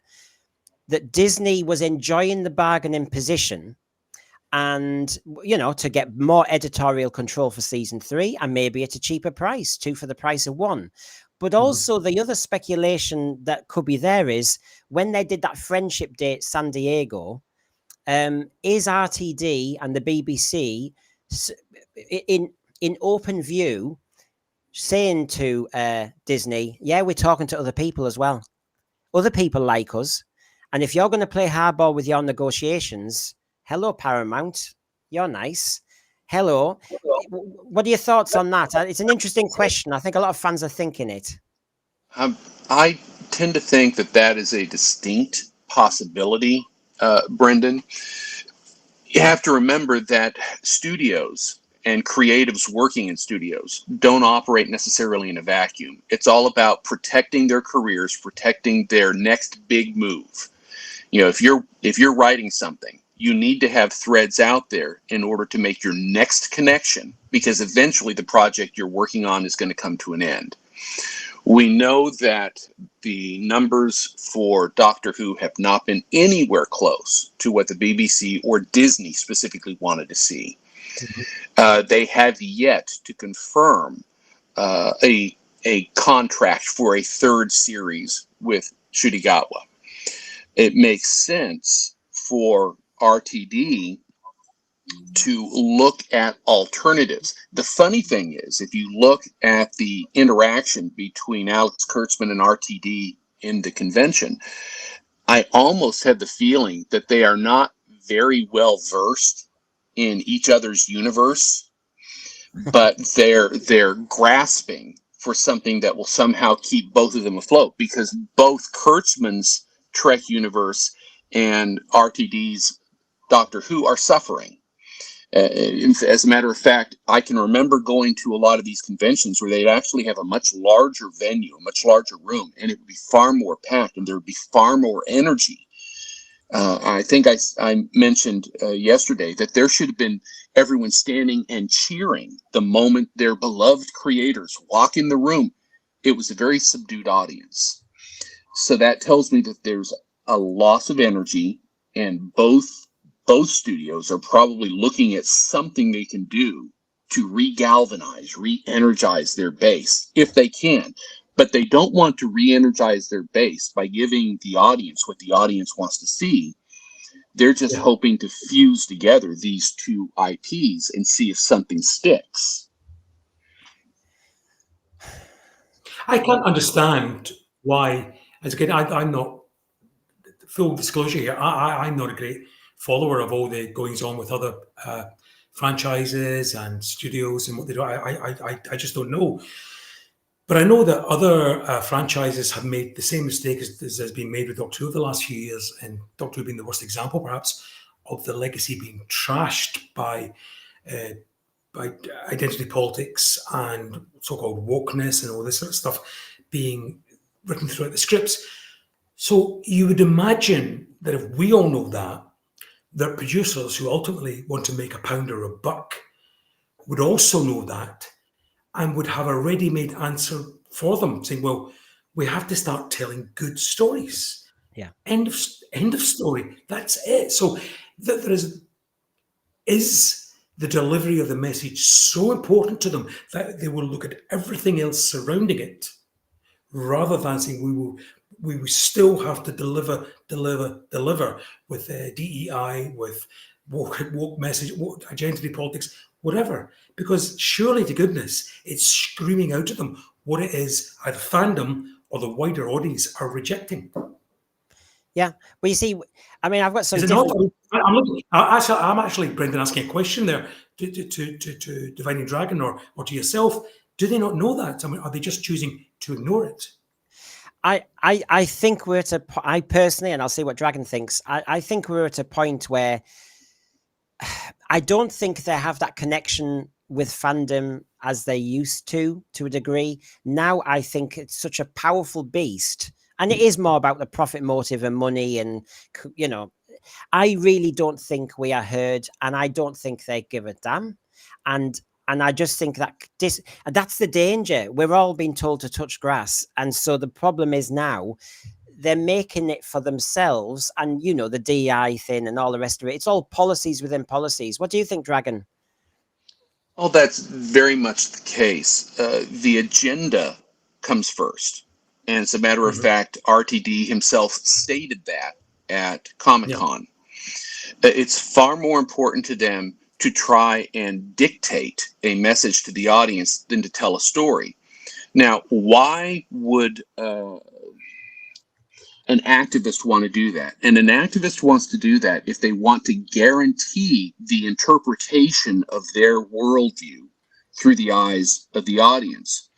Disney was enjoying the bargaining position and, you know, to get more editorial control for season 3 and maybe at a cheaper price, 2 for the price of 1. But also the other speculation that could be there is when they did that friendship date San Diego, is RTD and the BBC in open view saying to Disney, yeah, we're talking to other people as well. Other people like us. And if you're going to play hardball with your negotiations, hello, Paramount, you're nice. Hello. What are your thoughts on that? It's an interesting question. I think a lot of fans are thinking it. I tend to think that is a distinct possibility, Brendan. You have to remember that studios and creatives working in studios don't operate necessarily in a vacuum. It's all about protecting their careers, protecting their next big move. You know, if you're writing something, you need to have threads out there in order to make your next connection, because eventually the project you're working on is going to come to an end. We know that the numbers for Doctor Who have not been anywhere close to what the BBC or Disney specifically wanted to see. They have yet to confirm a contract for a third series with Shudigawa. It makes sense for RTD to look at alternatives. The funny thing is, if you look at the interaction between Alex Kurtzman and RTD in the convention, I almost have the feeling that they are not very well versed in each other's universe, but they're grasping for something that will somehow keep both of them afloat, because both Kurtzman's Trek universe and RTD's Doctor Who are suffering. As a matter of fact, I can remember going to a lot of these conventions where they'd actually have a much larger venue, a much larger room, and it would be far more packed and there would be far more energy. I think I mentioned yesterday that there should have been everyone standing and cheering the moment their beloved creators walk in the room. It was a very subdued audience. So that tells me that there's a loss of energy, and both studios are probably looking at something they can do to re-galvanize, re-energize their base, if they can. But they don't want to re-energize their base by giving the audience what the audience wants to see. They're just hoping to fuse together these two IPs and see if something sticks. I can't understand why, as again, I'm not, full disclosure here, I'm not a great follower of all the goings on with other franchises and studios and what they do. I just don't know. But I know that other franchises have made the same mistake as has been made with Doctor Who over the last few years, and Doctor Who being the worst example, perhaps, of the legacy being trashed by identity politics and so-called wokeness and all this sort of stuff being written throughout the scripts. So you would imagine that if we all know that producers who ultimately want to make a pound or a buck would also know that and would have a ready-made answer for them, saying, well, we have to start telling good stories. Yeah. End of story. That's it. So there is the delivery of the message so important to them that they will look at everything else surrounding it, rather than saying we will still have to deliver with DEI, with woke message, woke identity politics, whatever. Because surely to goodness, it's screaming out at them what it is either fandom or the wider audience are rejecting. Yeah. Well, you see, I mean, I've got some. Is it not? I'm actually, Brendan, asking a question there to Divining Dragon or to yourself. Do they not know that? I mean, are they just choosing to ignore it? I think we're at I personally, and I'll see what Dragon thinks. I think we're at a point where I don't think they have that connection with fandom as they used to a degree. Now I think it's such a powerful beast, and it is more about the profit motive and money, and I really don't think we are heard, and I don't think they give a damn. And I just think that that's the danger. We're all being told to touch grass. And so the problem is now they're making it for themselves. And, the DEI thing and all the rest of it. It's all policies within policies. What do you think, Dragon? Oh, that's very much the case. The agenda comes first. And as a matter of fact, RTD himself stated that at Comic-Con. Yeah. It's far more important to them to try and dictate a message to the audience than to tell a story. Now, why would an activist want to do that? And an activist wants to do that if they want to guarantee the interpretation of their worldview through the eyes of the audience.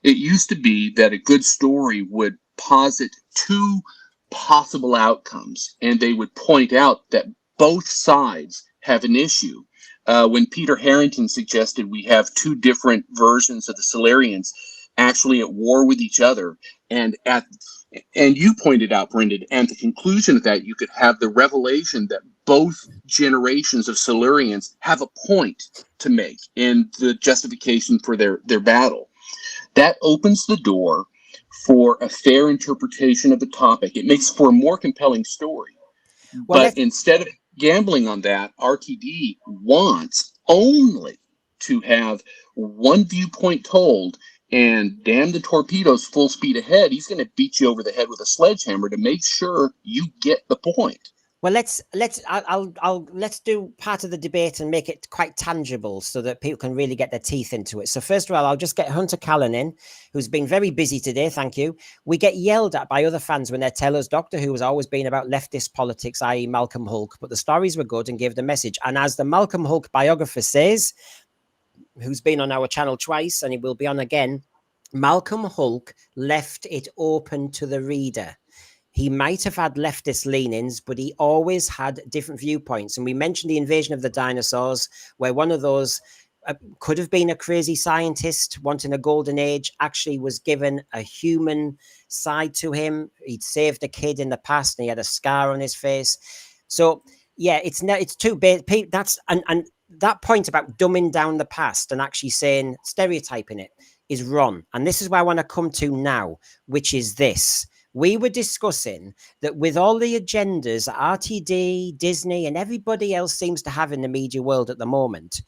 It used to be that a good story would posit two possible outcomes, and they would point out that both sides have an issue. When Peter Harrington suggested we have two different versions of the Solarians actually at war with each other, and you pointed out, Brendan, and the conclusion of that, you could have the revelation that both generations of Solarians have a point to make in the justification for their battle. That opens the door for a fair interpretation of the topic. It makes for a more compelling story. Well, but instead of gambling on that, RTD wants only to have one viewpoint told, and damn the torpedoes full speed ahead. He's going to beat you over the head with a sledgehammer to make sure you get the point. Well, let's do part of the debate and make it quite tangible so that people can really get their teeth into it. So first of all, I'll just get Hunter Callan in, who's been very busy today. Thank you. We get yelled at by other fans when they tell us Doctor Who has always been about leftist politics, i.e. Malcolm Hulke, but the stories were good and gave the message. And as the Malcolm Hulke biographer says, who's been on our channel twice and he will be on again, Malcolm Hulke left it open to the reader. He might have had leftist leanings, but he always had different viewpoints. And we mentioned the invasion of the dinosaurs, where one of those could have been a crazy scientist wanting a golden age, actually was given a human side to him. He'd saved a kid in the past and he had a scar on his face. So, yeah, it's too big. That's and that point about dumbing down the past and actually saying, stereotyping it is wrong. And this is where I want to come to now, which is this. We were discussing that with all the agendas that RTD, Disney, and everybody else seems to have in the media world at the moment,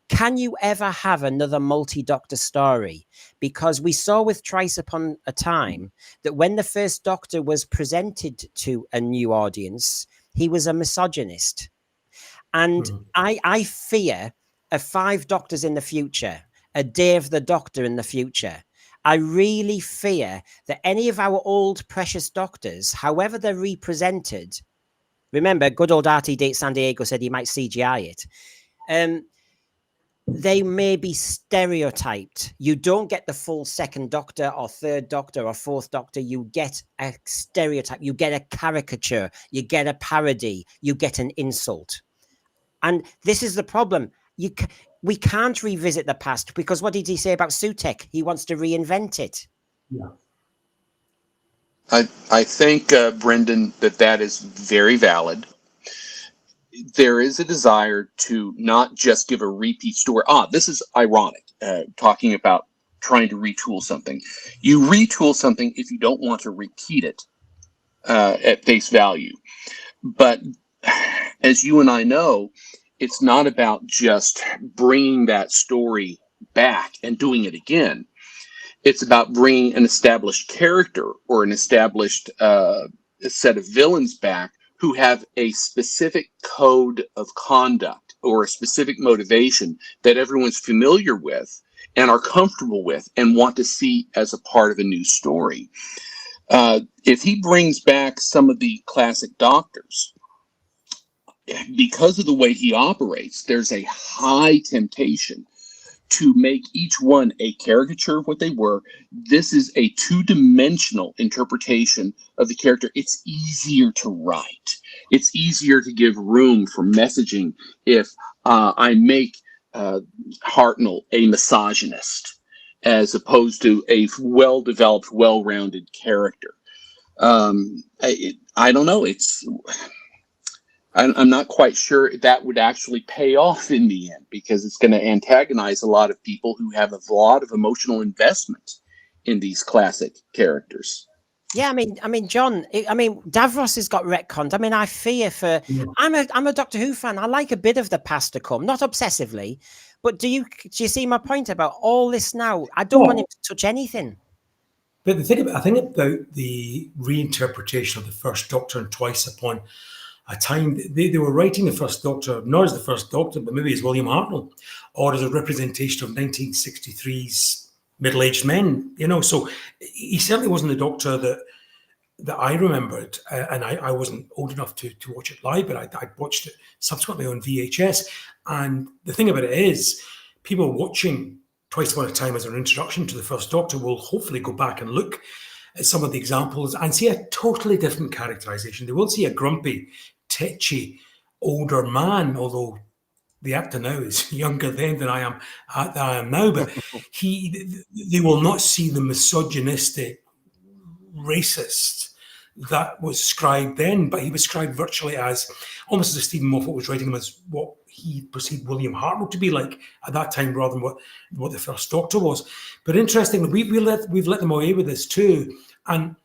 can you ever have another multi-Doctor story? Because we saw with Thrice Upon a Time that when the first Doctor was presented to a new audience, he was a misogynist. And I fear a 5 Doctors in the future, a Day of the Doctor in the future. I really fear that any of our old precious Doctors, however they're represented, Remember, good old Rtd San Diego said he might CGI it. They may be stereotyped. You don't get the full second Doctor or third Doctor or fourth Doctor. You get a stereotype. You get a caricature. You get a parody. You get an insult. And this is the problem. We can't revisit the past because what did he say about Sutek? He wants to reinvent it. Yeah. I think, Brendan, that is very valid. There is a desire to not just give a repeat story. This is ironic, talking about trying to retool something. You retool something if you don't want to repeat it at face value. But as you and I know, it's not about just bringing that story back and doing it again. It's about bringing an established character or an established set of villains back who have a specific code of conduct or a specific motivation that everyone's familiar with and are comfortable with and want to see as a part of a new story. If he brings back some of the classic Doctors, because of the way he operates, there's a high temptation to make each one a caricature of what they were. This is a two-dimensional interpretation of the character. It's easier to write. It's easier to give room for messaging if I make Hartnell a misogynist as opposed to a well-developed, well-rounded character. I don't know. I'm not quite sure that would actually pay off in the end because it's going to antagonize a lot of people who have a lot of emotional investment in these classic characters. Yeah, I mean, John. Davros has got retconned. I fear for. Yeah. I'm a Doctor Who fan. I like a bit of the past to come, not obsessively, but do you see my point about all this now? I don't want him to touch anything. But I think about the reinterpretation of the first Doctor and Twice Upon a Time, they were writing the first Doctor not as the first Doctor, but maybe as William Hartnell, or as a representation of 1963's middle-aged men. So he certainly wasn't the Doctor that I remembered, and I wasn't old enough to watch it live, but I watched it subsequently on VHS. And the thing about it is, people watching Twice Upon a Time as an introduction to the first Doctor will hopefully go back and look at some of the examples and see a totally different characterization. They will see a grumpy, tetchy, older man, although the actor now is younger then than I am now, but they will not see the misogynistic, racist that was described then, but he was described virtually as, almost as Stephen Moffat was writing him, as what he perceived William Hartnell to be like at that time, rather than what the first Doctor was. But interestingly, we've let them away with this too, and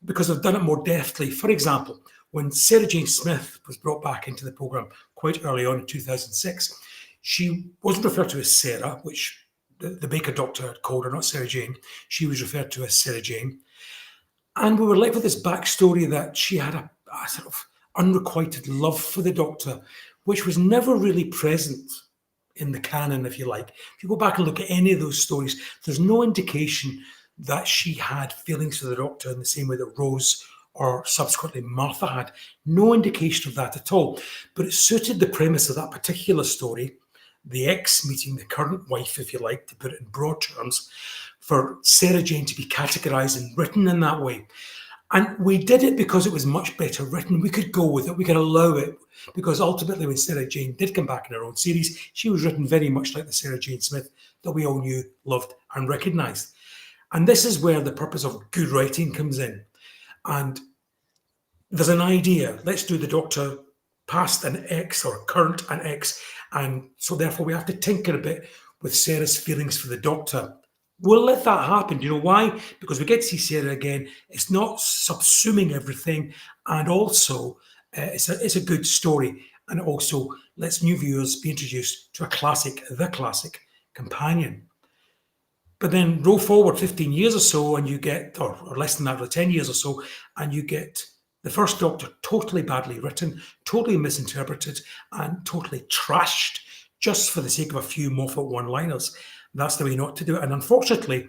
because they've done it more deftly. For example, when Sarah Jane Smith was brought back into the programme quite early on in 2006, she wasn't referred to as Sarah, which the Baker Doctor had called her, not Sarah Jane. She was referred to as Sarah Jane. And we were left with this backstory that she had a sort of unrequited love for the Doctor, which was never really present in the canon, if you like. If you go back and look at any of those stories, there's no indication that she had feelings for the Doctor in the same way that Rose or subsequently Martha had. No indication of that at all. But it suited the premise of that particular story, the ex meeting the current wife, if you like, to put it in broad terms, for Sarah Jane to be categorised and written in that way. And we did it because it was much better written. We could go with it. We could allow it. Because ultimately, when Sarah Jane did come back in her own series, she was written very much like the Sarah Jane Smith that we all knew, loved, and recognised. And this is where the purpose of good writing comes in. And there's an idea. Let's do the Doctor past an X or current an X. And so therefore, we have to tinker a bit with Sarah's feelings for the Doctor. We'll let that happen. Do you know why? Because we get to see Sarah again. It's not subsuming everything. And also, it's a good story. And it also lets new viewers be introduced to the classic companion. But then roll forward 15 years or so and you get, or less than that, or 10 years or so, and you get the first Doctor totally badly written, totally misinterpreted, and totally trashed just for the sake of a few Moffat one-liners. That's the way not to do it. And unfortunately,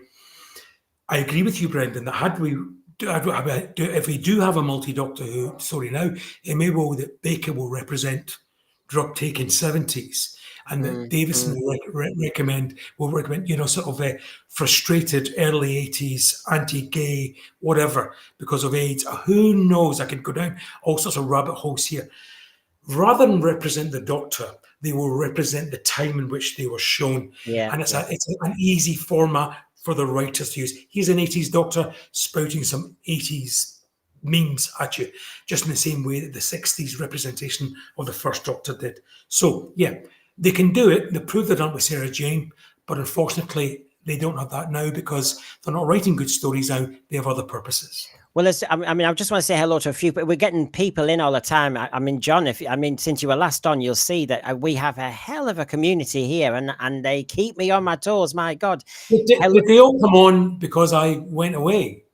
I agree with you, Brendan, that had we if we do have a multi-Doctor Who story now, it may well that Baker will represent drug taking 70s, and that Davies will recommend, sort of a frustrated early 80s, anti-gay, whatever, because of AIDS. Who knows? I could go down all sorts of rabbit holes here. Rather than represent the Doctor, they will represent the time in which they were shown. Yeah, And it's an easy format for the writers to use. He's an 80s Doctor spouting some 80s memes at you, just in the same way that the 60s representation of the first Doctor did. So, yeah, they can do it. They proved they've done it with Sarah Jane, but unfortunately, they don't have that now because they're not writing good stories now. They have other purposes. Well, I just want to say hello to a few, but we're getting people in all the time. I mean, John, since you were last on, you'll see that we have a hell of a community here, and they keep me on my toes. My God, Did they all come on because I went away?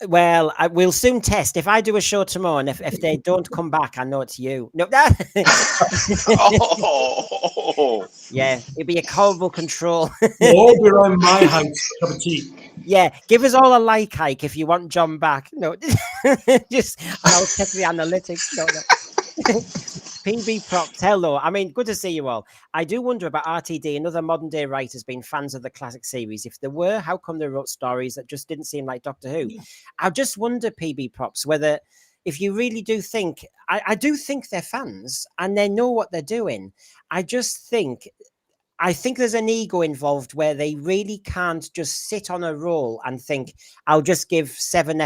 Well, we'll soon test. If I do a show tomorrow, and if they don't come back, I know it's you. No, Oh. Yeah, it'd be a horrible control. We'll all be around my house, cup of tea. Yeah, give us all a like hike if you want John back. No, just I'll check the analytics. No. PB Props, hello. I mean, good to see you all. I do wonder about RTD and other modern day writers being fans of the classic series. If there were, how come they wrote stories that just didn't seem like Doctor Who? I just wonder, PB Props, whether if you really do think, I do think they're fans and they know what they're doing. I think there's an ego involved where they really can't just sit on a roll and think, I'll just give 7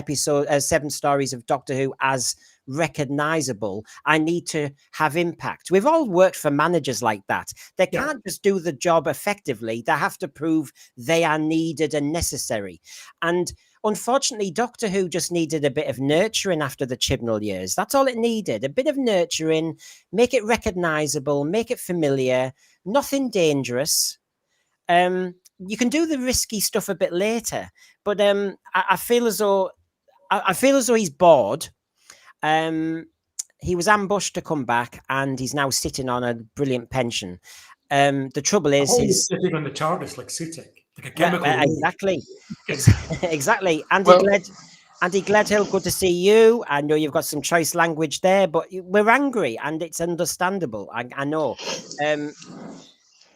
stories of Doctor Who as recognizable. I need to have impact. We've all worked for managers like that. They can't just do the job effectively. They have to prove they are needed and necessary. And unfortunately, Doctor Who just needed a bit of nurturing after the Chibnall years. That's all it needed. A bit of nurturing, make it recognizable, make it familiar, nothing dangerous. You can do the risky stuff a bit later, but I feel as though he's bored. He was ambushed to come back, and he's now sitting on a brilliant pension. The trouble is, he's sitting on the Tardis like Sutek, like a chemical. Exactly, exactly. Andy Gledhill, good to see you. I know you've got some choice language there, but we're angry, and it's understandable. I know.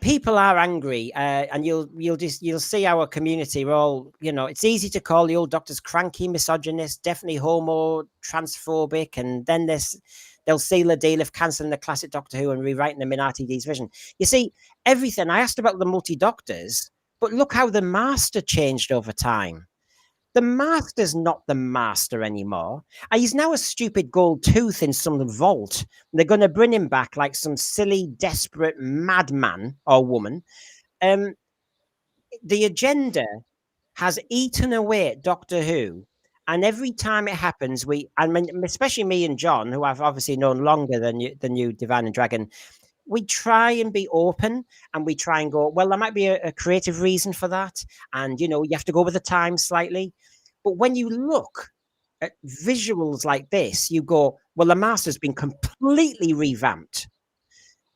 People are angry, and you'll see our community. We're all, it's easy to call the old Doctors cranky, misogynist, definitely homo, transphobic, and then they'll seal the deal of cancelling the classic Doctor Who and rewriting them in RTD's vision. You see, everything I asked about the multi-Doctors, but look how the Master changed over time. The Master's not the Master anymore. He's now a stupid gold tooth in some vault. They're going to bring him back like some silly, desperate madman or woman. The agenda has eaten away at Doctor Who. And every time it happens, especially me and John, who I've obviously known longer than you, Divine and Dragon, we try and be open, and we try and go, well, there might be a creative reason for that. And, you have to go with the time slightly. But when you look at visuals like this, you go, well, the Master's been completely revamped.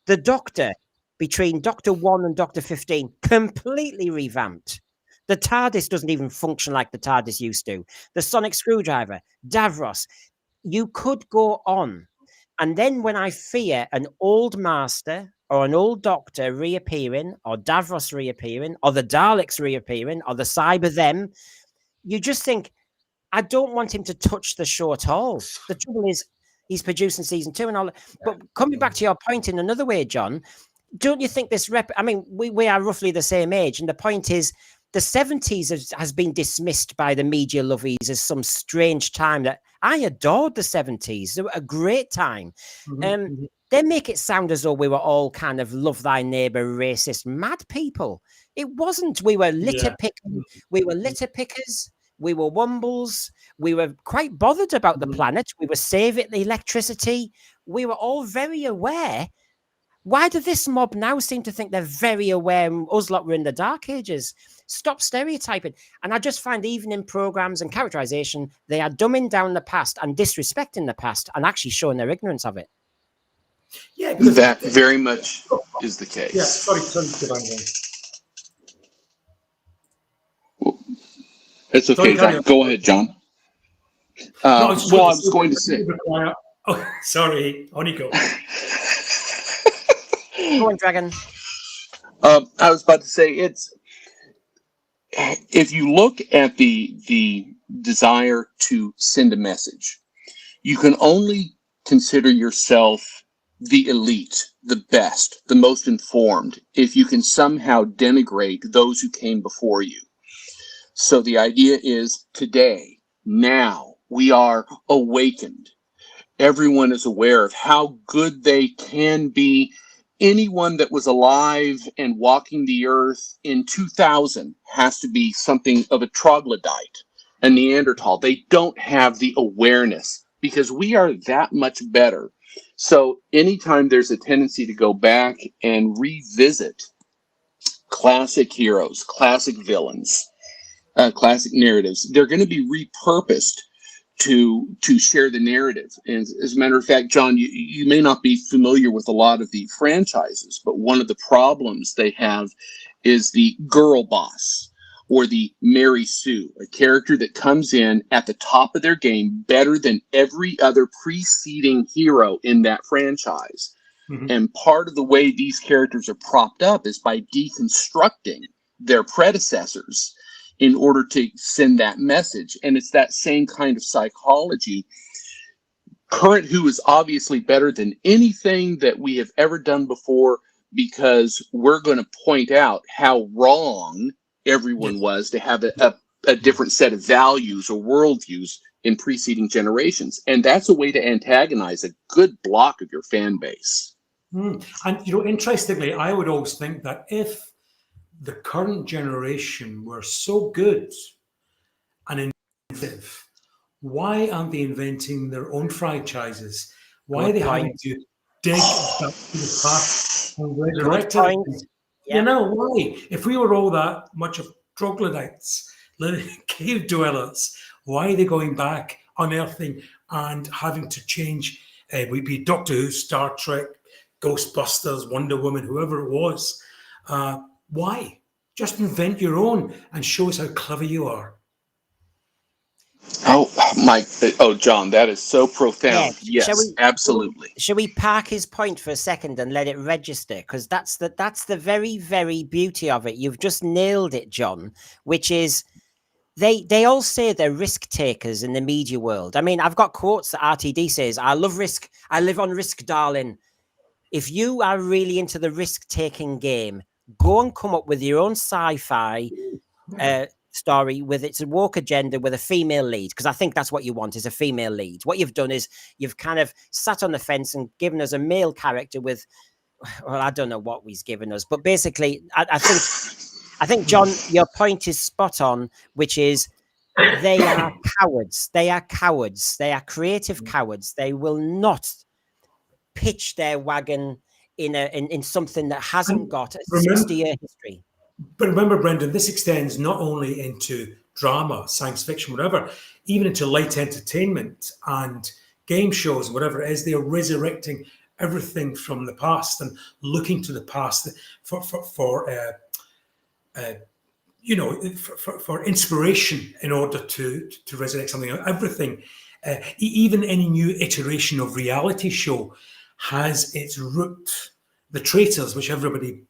The Doctor, between Doctor 1 and Doctor 15, completely revamped. The TARDIS doesn't even function like the TARDIS used to. The sonic screwdriver, Davros, you could go on. And then when I fear an old Master or an old Doctor reappearing, or Davros reappearing, or the Daleks reappearing, or the Cyber them, you just think, I don't want him to touch the show at all. The trouble is, he's producing season 2 and all. But coming back to your point in another way, John, don't you think this we are roughly the same age, and the point is, the 70s has been dismissed by the media lovies as some strange time. That I adored the 70s. They were a great time. They make it sound as though we were all kind of love thy neighbor, racist, mad people. It wasn't. We were litter pickers. We were litter pickers. We were wombles. We were quite bothered about the planet. We were saving the electricity. We were all very aware. Why do this mob now seem to think they're very aware us lot were in the dark ages? Stop stereotyping. And I just find even in programs and characterization, they are dumbing down the past and disrespecting the past and actually showing their ignorance of it. Yeah, that very much is the case. Yeah, sorry, Divine. It's okay, John. Go ahead, John. No, Well, I was going to say. Oh, sorry, on you go. Go on, Dragon. I was about to say if you look at the desire to send a message, you can only consider yourself the elite, the best, the most informed, if you can somehow denigrate those who came before you. So the idea is today, now, we are awakened. Everyone is aware of how good they can be. Anyone that was alive and walking the earth in 2000 has to be something of a troglodyte, a Neanderthal. They don't have the awareness because we are that much better. So anytime there's a tendency to go back and revisit classic heroes, classic villains, classic narratives, they're going to be repurposed to share the narrative. And as a matter of fact, John, you may not be familiar with a lot of the franchises, but one of the problems they have is the girl boss or the Mary Sue, a character that comes in at the top of their game better than every other preceding hero in that franchise. Mm-hmm. And part of the way these characters are propped up is by deconstructing their predecessors in order to send that message. And it's that same kind of psychology. Current Who is obviously better than anything that we have ever done before because we're going to point out how wrong everyone was to have a different set of values or worldviews in preceding generations. And that's a way to antagonize a good block of your fan base. And, interestingly, I would always think that if the current generation were so good and innovative, why aren't they inventing their own franchises? Why are they having to dig back to the past and resurrect it? You know, why? If we were all that much of troglodytes, living cave dwellers, why are they going back, unearthing and having to change? We'd be Doctor Who, Star Trek, Ghostbusters, Wonder Woman, whoever it was. Why? Just invent your own and show us how clever you are. Oh, Mike. Oh, John, that is so profound. Yeah. Yes, absolutely. Shall we park his point for a second and let it register? Because that's the very, very beauty of it. You've just nailed it, John, which is they all say they're risk takers in the media world. I mean, I've got quotes that RTD says, "I love risk. I live on risk, darling." If you are really into the risk-taking game, go and come up with your own sci-fi story with its woke agenda with a female lead, because I think that's what you want, is a female lead. What you've done is you've kind of sat on the fence and given us a male character with, well, I don't know what he's given us, but basically, I think, John, your point is spot on, which is they are cowards. They are cowards. They are creative cowards. They will not pitch their wagon in something that hasn't got a 60-year history. But remember, Brendan, this extends not only into drama, science fiction, whatever, even into light entertainment and game shows and whatever it is. They are resurrecting everything from the past and looking to the past for inspiration in order to resurrect something. Everything, even any new iteration of reality show has its root. The Traitors, which everybody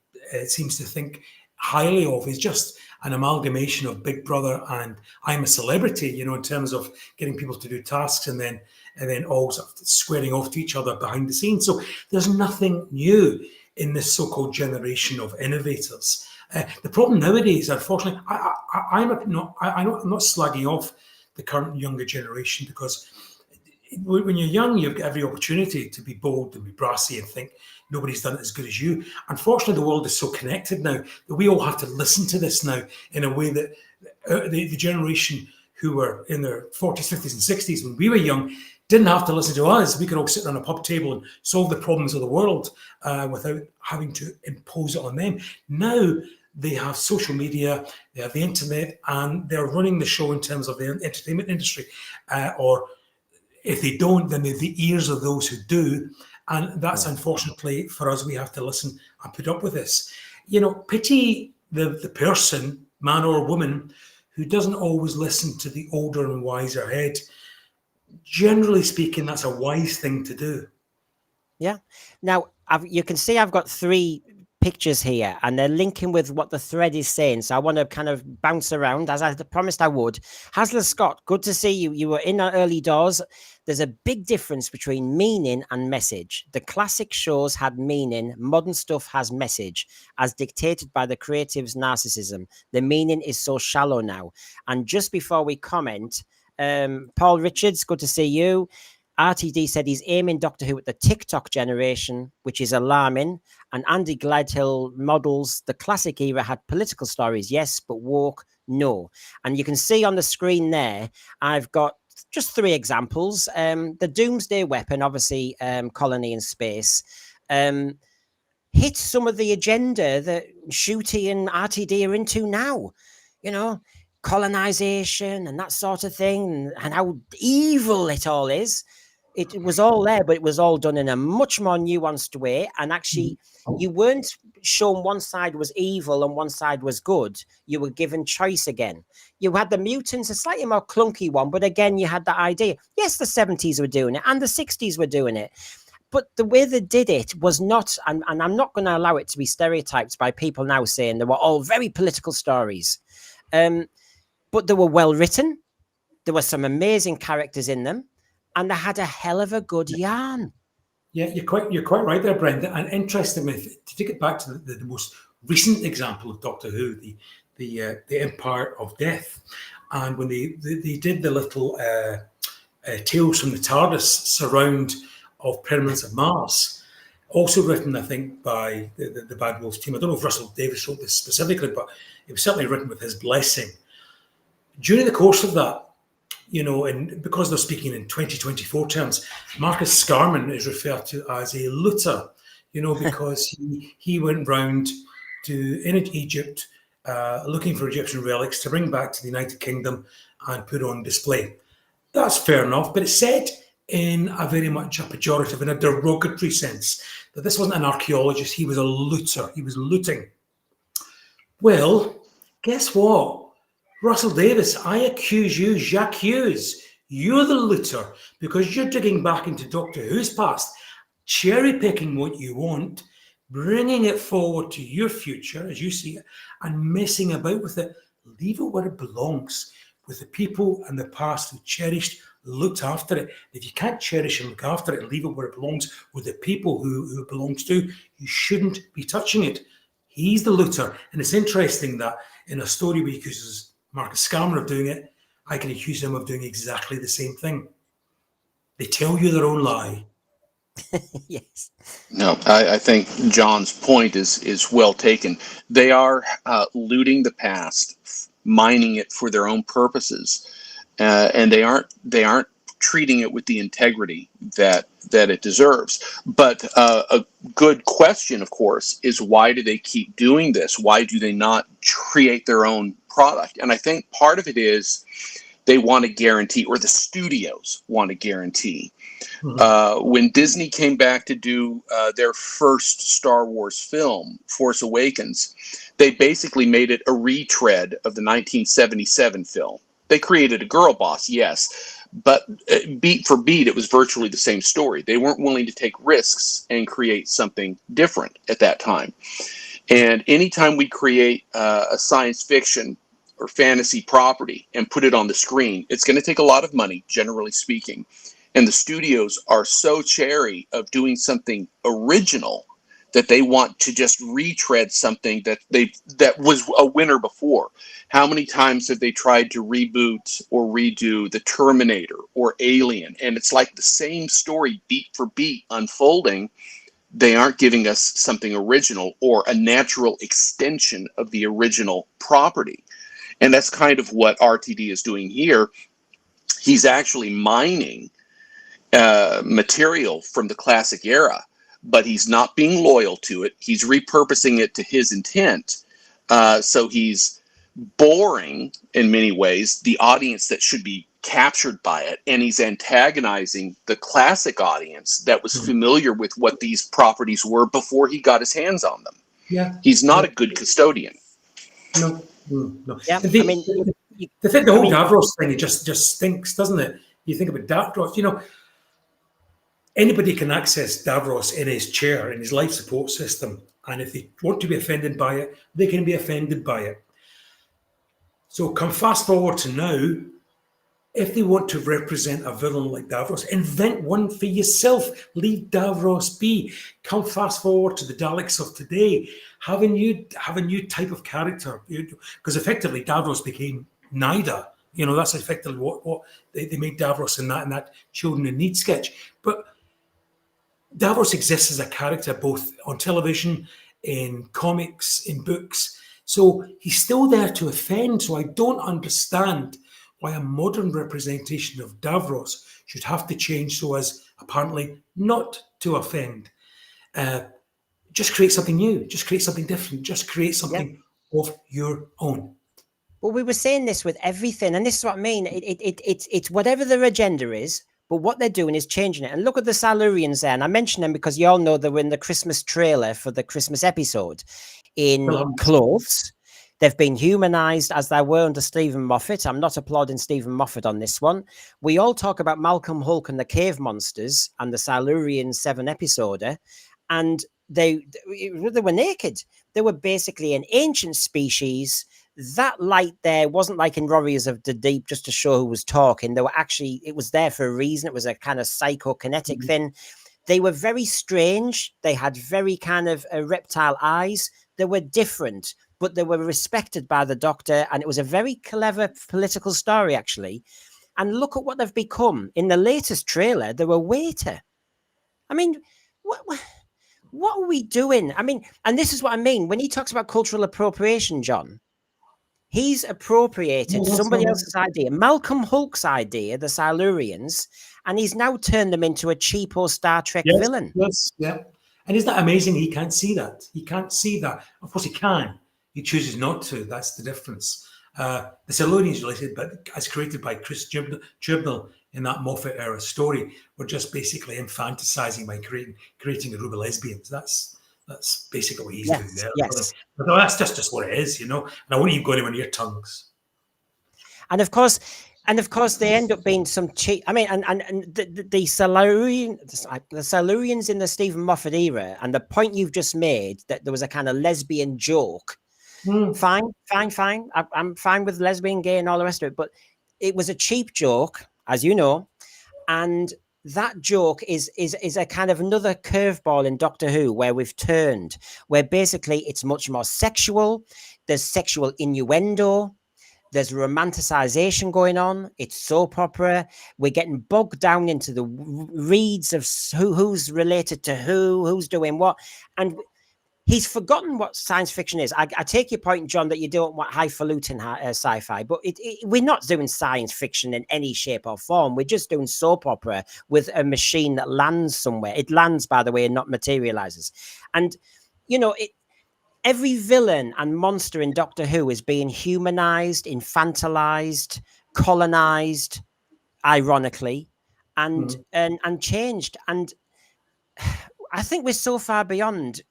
seems to think highly of, is just an amalgamation of Big Brother and I'm a Celebrity, in terms of getting people to do tasks and then all sort of squaring off to each other behind the scenes. So there's nothing new in this so-called generation of innovators. The problem nowadays, unfortunately, I'm not slagging off the current younger generation, because when you're young, you've got every opportunity to be bold and be brassy and think nobody's done it as good as you. Unfortunately, the world is so connected now that we all have to listen to this now in a way that the generation who were in their 40s, 50s and 60s when we were young didn't have to listen to us. We could all sit around a pub table and solve the problems of the world without having to impose it on them. Now they have social media, they have the internet, and they're running the show in terms of the entertainment industry. Or if they don't, then they're the ears of those who do. And that's unfortunately for us, we have to listen and put up with this. Pity the person, man or woman, who doesn't always listen to the older and wiser head. generally speaking, that's a wise thing to do. Yeah. Now, you can see I've got 3 pictures here, and they're linking with what the thread is saying. So I want to kind of bounce around, as I promised I would. Hasler Scott, good to see you. You were in our early doors. There's a big difference between meaning and message. The classic shows had meaning. Modern stuff has message, as dictated by the creative's narcissism. The meaning is so shallow now. And just before we comment, Paul Richards, good to see you. RTD said he's aiming Doctor Who at the TikTok generation, which is alarming. And Andy Gladhill models the classic era had political stories, yes, but woke, no. And you can see on the screen there, I've got just 3 examples. The Doomsday Weapon, obviously, colony in space, hits some of the agenda that Shooty and RTD are into now. You know, colonization and that sort of thing, and how evil it all is. It was all there, but it was all done in a much more nuanced way. And actually, you weren't shown one side was evil and one side was good. You were given choice again. You had the mutants, a slightly more clunky one, but again, you had the idea. Yes, the 70s were doing it and the 60s were doing it. But the way they did it was not, and I'm not going to allow it to be stereotyped by people now saying they were all very political stories. But they were well written. There were some amazing characters in them. And they had a hell of a good yarn. Yeah, you're quite right there, Brenda. And interestingly, to take it back to the most recent example of Doctor Who, the Empire of Death, and when they did the little Tales from the Tardis surround of Permanence of Mars, also written, I think, by the Bad Wolves team. I don't know if Russell Davies wrote this specifically, but it was certainly written with his blessing. During the course of that, you know, and because they're speaking in 2024 terms, Marcus Scarman is referred to as a looter, you know, because he went round in Egypt looking for Egyptian relics to bring back to the United Kingdom and put on display. That's fair enough, but it's said in a very much a pejorative, in a derogatory sense, that this wasn't an archaeologist, he was a looter, he was looting. Well, guess what? Russell Davies, I accuse you, j'accuse. You're the looter because you're digging back into Doctor Who's past, cherry-picking what you want, bringing it forward to your future as you see it, and messing about with it. Leave it where it belongs, with the people and the past who cherished, looked after it. If you can't cherish and look after it and leave it where it belongs with the people who it belongs to, you shouldn't be touching it. He's the looter. And it's interesting that in a story where he accuses Marcus Scarman of doing it, I can accuse him of doing exactly the same thing. They tell you their own lie. Yes. No, I think John's point is well taken. They are looting the past, mining it for their own purposes, and they aren't treating it with the integrity that it deserves. But a good question, of course, is why do they keep doing this? Why do they not create their own product? And I think part of it is they want to guarantee, or the studios want to guarantee. Mm-hmm. When Disney came back to do their first Star Wars film, Force Awakens, they basically made it a retread of the 1977 film. They created a girl boss, yes, but beat for beat, it was virtually the same story. They weren't willing to take risks and create something different at that time. And anytime we create a science fiction or fantasy property and put it on the screen, it's going to take a lot of money, generally speaking. And the studios are so chary of doing something original that they want to just retread something that was a winner before. How many times have they tried to reboot or redo the Terminator or Alien? And it's like the same story beat for beat unfolding. They aren't giving us something original or a natural extension of the original property. And that's kind of what RTD is doing here. He's actually mining material from the classic era, but he's not being loyal to it. He's repurposing it to his intent. So he's boring in many ways the audience that should be captured by it, and he's antagonizing the classic audience that was familiar with what these properties were before he got his hands on them. Yeah, he's not a good custodian. No. Yeah, The whole Davros thing, it just stinks, doesn't it? You think about Davros, anybody can access Davros in his chair, in his life support system. And if they want to be offended by it, they can be offended by it. So come fast forward to now. If they want to represent a villain like Davros, invent one for yourself. Leave Davros be. Come fast forward to the Daleks of today. Have a new type of character. Because effectively Davros became neither. That's effectively what they made Davros in that Children in Need sketch. But Davros exists as a character both on television, in comics, in books. So he's still there to offend. So I don't understand why a modern representation of Davros should have to change so as apparently not to offend. Just create something new. Just create something different. Just create something of your own. Well, we were saying this with everything, and this is what I mean. It's whatever their agenda is, but what they're doing is changing it. And look at the Silurians there, and I mention them because you all know they were in the Christmas trailer for the Christmas episode in clothes. They've been humanized as they were under Stephen Moffat. I'm not applauding Stephen Moffat on this one. We all talk about Malcolm Hulke and the Cave Monsters and the Silurian 7-episoder, and they were naked. They were basically an ancient species. That light there wasn't like in Warriors of the Deep just to show who was talking. They were actually, it was there for a reason. It was a kind of psychokinetic thing. They were very strange. They had very kind of reptile eyes. They were different, but they were respected by the Doctor. And it was a very clever political story, actually. And look at what they've become. In the latest trailer, they were a waiter. I mean, what are we doing? I mean, and this is what I mean. When he talks about cultural appropriation, John, he's appropriated somebody else's idea, Malcolm Hulke's idea, the Silurians, and he's now turned them into a cheapo Star Trek villain. Yes, yeah. And isn't that amazing? He can't see that. He can't see that. Of course he can. He chooses not to. That's the difference. The Silurians, related, but as created by Chris Chibnall in that Moffat era story, were just basically infantilizing by creating Aruba lesbians. That's basically what he's doing there. Yes. But that's just what it is, And I won't even go anywhere near tongues. And of course, they end up being some cheap. I mean, and the Silurians in the Stephen Moffat era, and the point you've just made that there was a kind of lesbian joke. Fine. I'm fine with lesbian, gay, and all the rest of it. But it was a cheap joke, as you know, and that joke is a kind of another curveball in Doctor Who where we've turned, where basically it's much more sexual. There's sexual innuendo. There's romanticization going on. It's soap opera. We're getting bogged down into the reeds of who's related to who's doing what. And he's forgotten what science fiction is. I take your point, John, that you don't want highfalutin sci-fi, but we're not doing science fiction in any shape or form. We're just doing soap opera with a machine that lands somewhere. It lands, by the way, and not materializes. And, every villain and monster in Doctor Who is being humanized, infantilized, colonized, ironically, and changed. And I think we're so far beyond.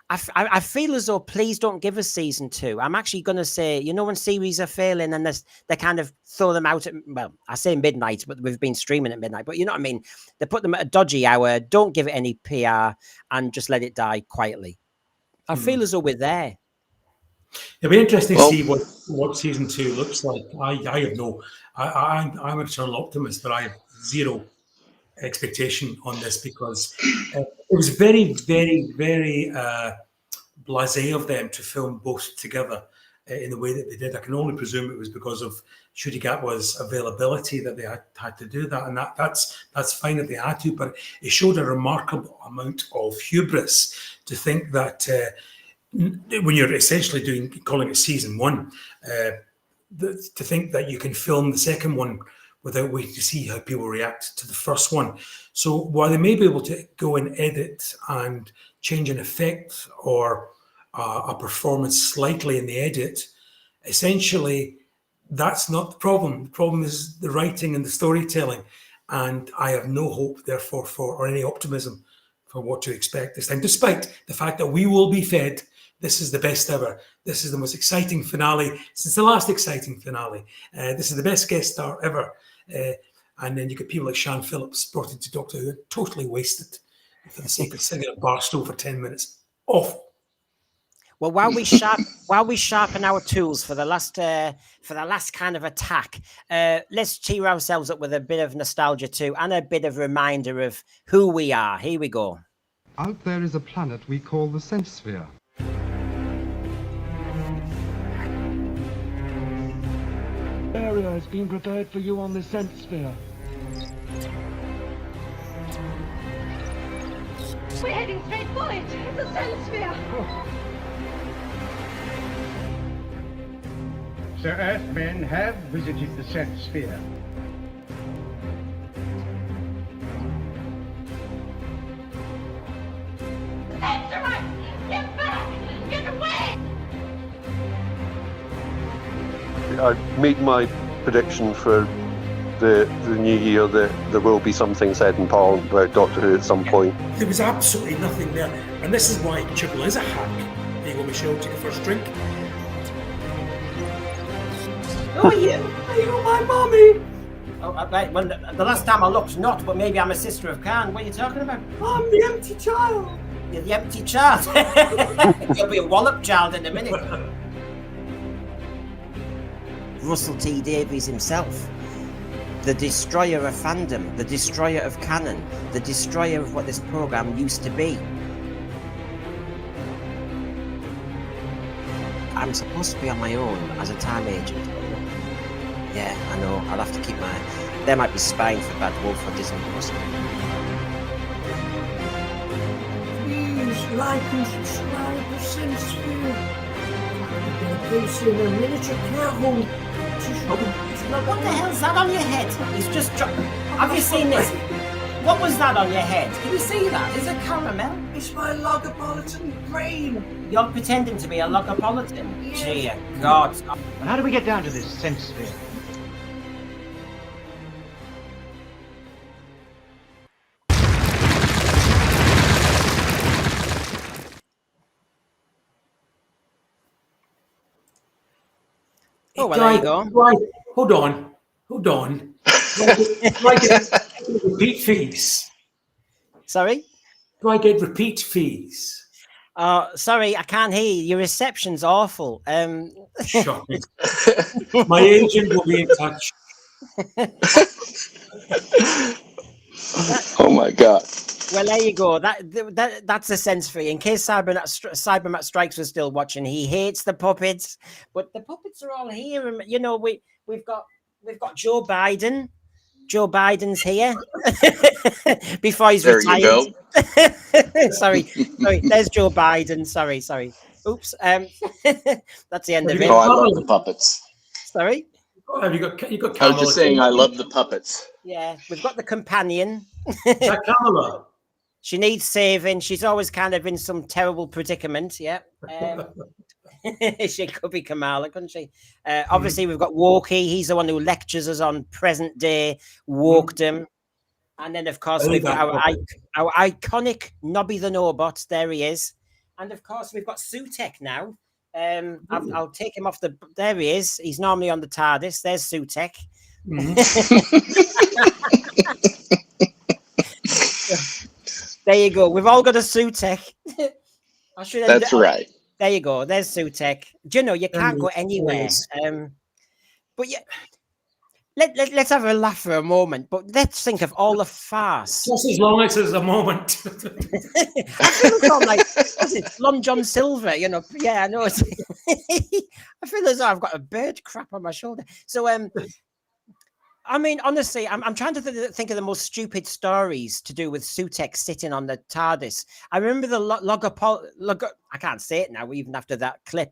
I feel as though please don't give us season 2. I'm actually going to say, when series are failing and they kind of throw them out at, well, I say midnight, but we've been streaming at midnight. But you know what I mean? They put them at a dodgy hour, don't give it any PR, and just let it die quietly. I feel as though we're there. It'll be interesting to see what season 2 looks like. I have no, I'm an eternal optimist, but I have zero expectation on this because it was very, very, very blasé of them to film both together in the way that they did. I can only presume it was because of Ncuti Gatwa's availability that they had to do that, and that's fine if they had to, but it showed a remarkable amount of hubris to think that when you're essentially calling it season 1, to think that you can film the second one without waiting to see how people react to the first one. So while they may be able to go and edit and change an effect or a performance slightly in the edit, essentially that's not the problem. The problem is the writing and the storytelling. And I have no hope, therefore, or any optimism for what to expect this time, despite the fact that we will be fed. This is the best ever. This is the most exciting finale since the last exciting finale. This is the best guest star ever. And then you get people like Sian Phillips brought into Doctor Who, totally wasted for the sake of sitting at a bar stool for 10 minutes. Awful. Well, while we sharpen our tools for the last kind of attack, let's cheer ourselves up with a bit of nostalgia too, and a bit of reminder of who we are. Here we go. Out there is a planet we call the Sense Sphere. Area has been prepared for you on the Sense Sphere. We're heading straight for it. It's a Sense Sphere. So Earthmen have visited the Sense Sphere. That's right. Get back. Get away. I made my prediction for the new year that there will be something said in Parliament about Doctor Who at some point. There was absolutely nothing there. And this is why Chibble is a hack. There you go, Michelle, take a first drink. Oh, yeah. Are you my mommy? Oh, right. Well, the last time I looked, not, but maybe I'm a sister of Khan. What are you talking about? I'm the empty child. You're the empty child. You'll be a wallop child in a minute. Russell T Davies himself. The destroyer of fandom, the destroyer of canon, the destroyer of what this programme used to be. I'm supposed to be on my own as a time agent. Yeah, I know. I'll have to keep my... There might be spying for Bad Wolf or Disney Plus. Please like and subscribe to Sense Sphere. I'm going to place in a miniature care home. What the hell's that on your head? He's just... Have you seen this? What was that on your head? Can you see that? Is it caramel? It's my Logopolitan brain. You're pretending to be a Logopolitan? Dear God. But how do we get down to this Sense Sphere? Oh, well, there you go. Right. Hold on. Do I get repeat fees? Sorry? Do I get repeat fees? Sorry, I can't hear you. Your reception's awful. Shocking. My agent will be in touch. Oh my God. Well, there you go. That's a sense for you. In case Cybermat Strikes was still watching, he hates the puppets, but the puppets are all here. And you know, we've got Joe Biden. Joe Biden's here before he's retired. You go. sorry. There's Joe Biden. Sorry. Oops. That's the end of it. Oh, I love the puppets. Sorry. Have you got I was just saying, I love the puppets. Yeah, we've got the companion. Is that Kamala? She needs saving. She's always kind of in some terrible predicament. Yeah. She could be Kamala, couldn't she? Obviously, we've got Wokey. He's the one who lectures us on present day wokedom. And then, of course, we've got our iconic Nobby the Nobot. There he is. And, of course, we've got Sutek now. I'll take him off the... There he is. He's normally on the TARDIS. There's Sutek. There you go. We've all got a Sutek. That's right. There you go. There's Sutek. Do you know, you can't go anywhere. But yeah, let's have a laugh for a moment. But let's think of all the farce. Just as long as there's a moment. I feel like, what's it, Long John Silver, you know. Yeah, I know. I feel as though I've got a bird crap on my shoulder. So, I mean, honestly, I'm trying to think of the most stupid stories to do with Sutek sitting on the TARDIS. I remember the I can't say it now, even after that clip.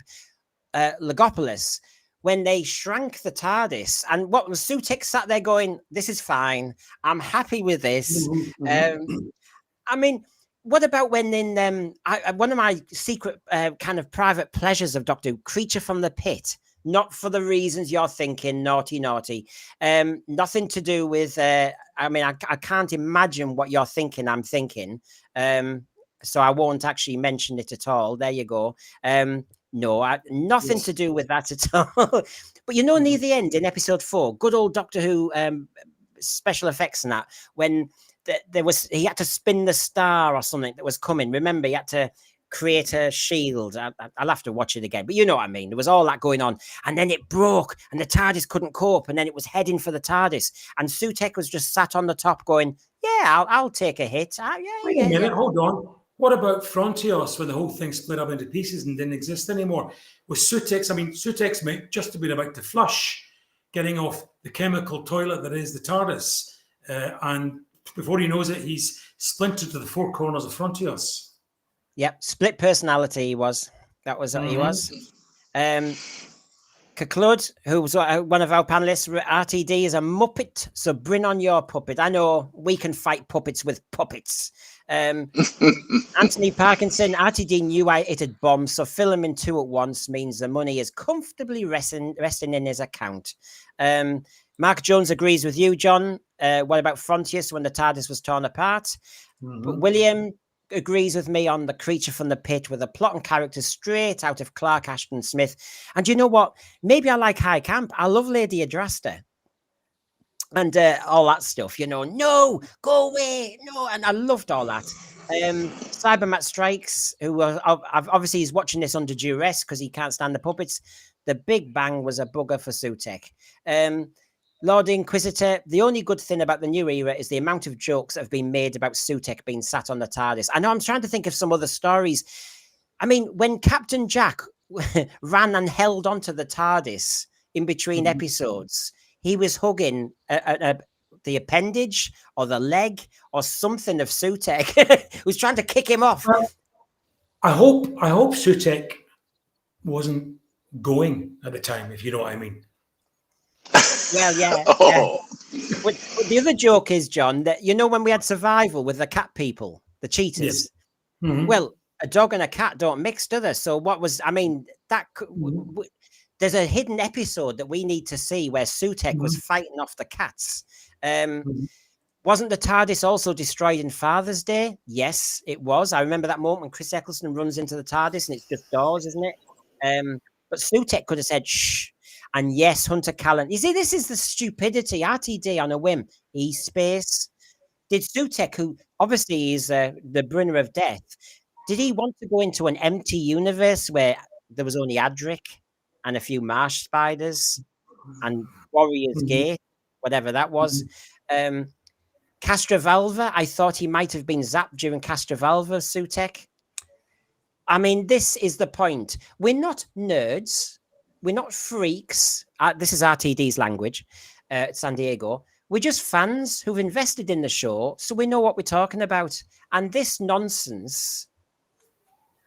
Logopolis, when they shrank the TARDIS, and what was Sutek sat there going, "This is fine. I'm happy with this." I mean, what about when in one of my secret kind of private pleasures of Doctor Who, Creature from the Pit? Not for the reasons you're thinking, naughty. Nothing to do with, I mean, I can't imagine what you're thinking I'm thinking. So I won't actually mention it at all. There you go. No, nothing to do with that at all. But you know, near the end in episode 4, good old Doctor Who special effects and that, when he had to spin the star or something that was coming. Remember, he had to create a shield. I'll have to watch it again, but you know what I mean. There was all that going on, and then it broke, and the TARDIS couldn't cope, and then it was heading for the TARDIS, and Sutekh was just sat on the top, going, "Yeah, I'll take a hit." Wait a minute, hold on. What about Frontios, when the whole thing split up into pieces and didn't exist anymore? With Sutekh's, Sutekh's just been about to flush, getting off the chemical toilet that is the TARDIS, and before he knows it, he's splintered to the four corners of Frontios. Yep, split personality he was. That was what he was. Kaklud, who was one of our panelists, RTD is a Muppet, so bring on your puppet. I know we can fight puppets with puppets. Anthony Parkinson, RTD knew I it'd bomb, so filming 2 at once means the money is comfortably resting in his account. Mark Jones agrees with you, John. What about Frontius when the TARDIS was torn apart? But William agrees with me on the creature from the pit with a plot and characters straight out of Clark Ashton Smith. And you know what? Maybe I like High Camp. I love Lady Adrasta and all that stuff, no, go away, no. And I loved all that. Cybermat Strikes, who obviously is watching this under duress because he can't stand the puppets. The Big Bang was a bugger for Sutekh. Lord Inquisitor, the only good thing about the new era is the amount of jokes that have been made about Sutekh being sat on the TARDIS. I know I'm trying to think of some other stories. I mean, when Captain Jack ran and held onto the TARDIS in between episodes, he was hugging the appendage or the leg or something of Sutekh, who's trying to kick him off. I hope Sutekh wasn't going at the time, if you know what I mean. Well, yeah. But the other joke is, John, that when we had Survival with the cat people, the cheaters. Yes. Well, a dog and a cat don't mix, do they? So there's a hidden episode that we need to see where Sutekh was fighting off the cats. Wasn't the TARDIS also destroyed in Father's Day? Yes, it was. I remember that moment when Chris Eccleston runs into the TARDIS and it's just doors, isn't it? But Sutekh could have said, shh. And yes, Hunter Callan. You see, this is the stupidity. RTD on a whim. E-Space. Did Sutekh, who obviously is the bringer of death, did he want to go into an empty universe where there was only Adric and a few marsh spiders and Warriors Gate, whatever that was? Castrovalva, I thought he might have been zapped during Castrovalva, Sutekh. I mean, this is the point. We're not nerds. We're not freaks. This is RTD's language, San Diego. We're just fans who've invested in the show, so we know what we're talking about. And this nonsense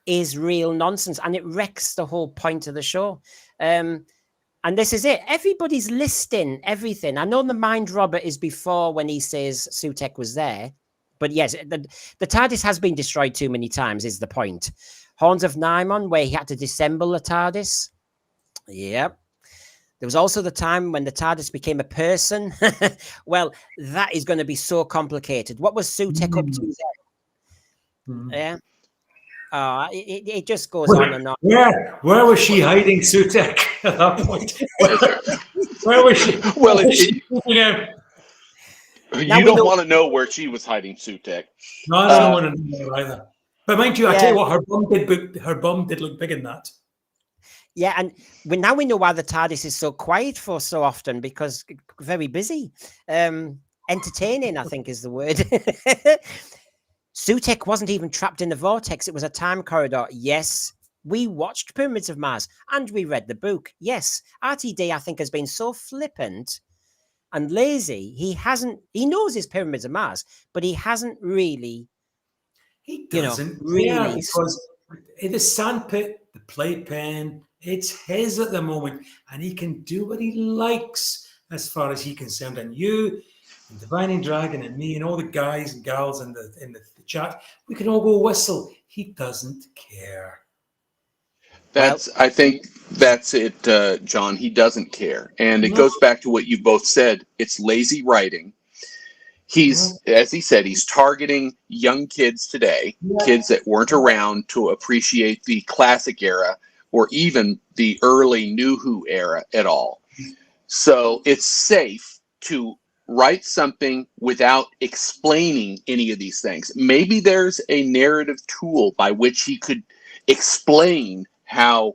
is real nonsense, and it wrecks the whole point of the show. And this is it. Everybody's listing everything. I know the mind robber is before when he says Sutekh was there, but yes, the TARDIS has been destroyed too many times, is the point. Horns of Nymon, where he had to disassemble the TARDIS. Yep. There was also the time when the TARDIS became a person. Well, that is going to be so complicated. What was Sutekh up to then? Yeah. It just goes on and on. Where was she hiding Sutekh at that point? Where was she? Well, you don't want to know where she was hiding Sutekh. No, I don't want to know either. But mind you, I tell you what, her bum did look big in that. Yeah, and now we know why the TARDIS is so quiet for so often, because very busy. Entertaining, I think, is the word. Sutekh wasn't even trapped in the vortex. It was a time corridor. Yes, we watched Pyramids of Mars and we read the book. Yes, RTD, I think, has been so flippant and lazy. He knows his Pyramids of Mars, but he hasn't really, really. Because the sandpit, the playpen, it's his at the moment, and he can do what he likes as far as he's concerned. And you, and Divining Dragon, and me, and all the guys and gals in the chat, we can all go whistle. He doesn't care. I think that's it, John. He doesn't care, and it goes back to what you both said. It's lazy writing. He's, as he said, he's targeting young kids today, kids that weren't around to appreciate the classic era or even the early New Who era at all. So it's safe to write something without explaining any of these things. Maybe there's a narrative tool by which he could explain how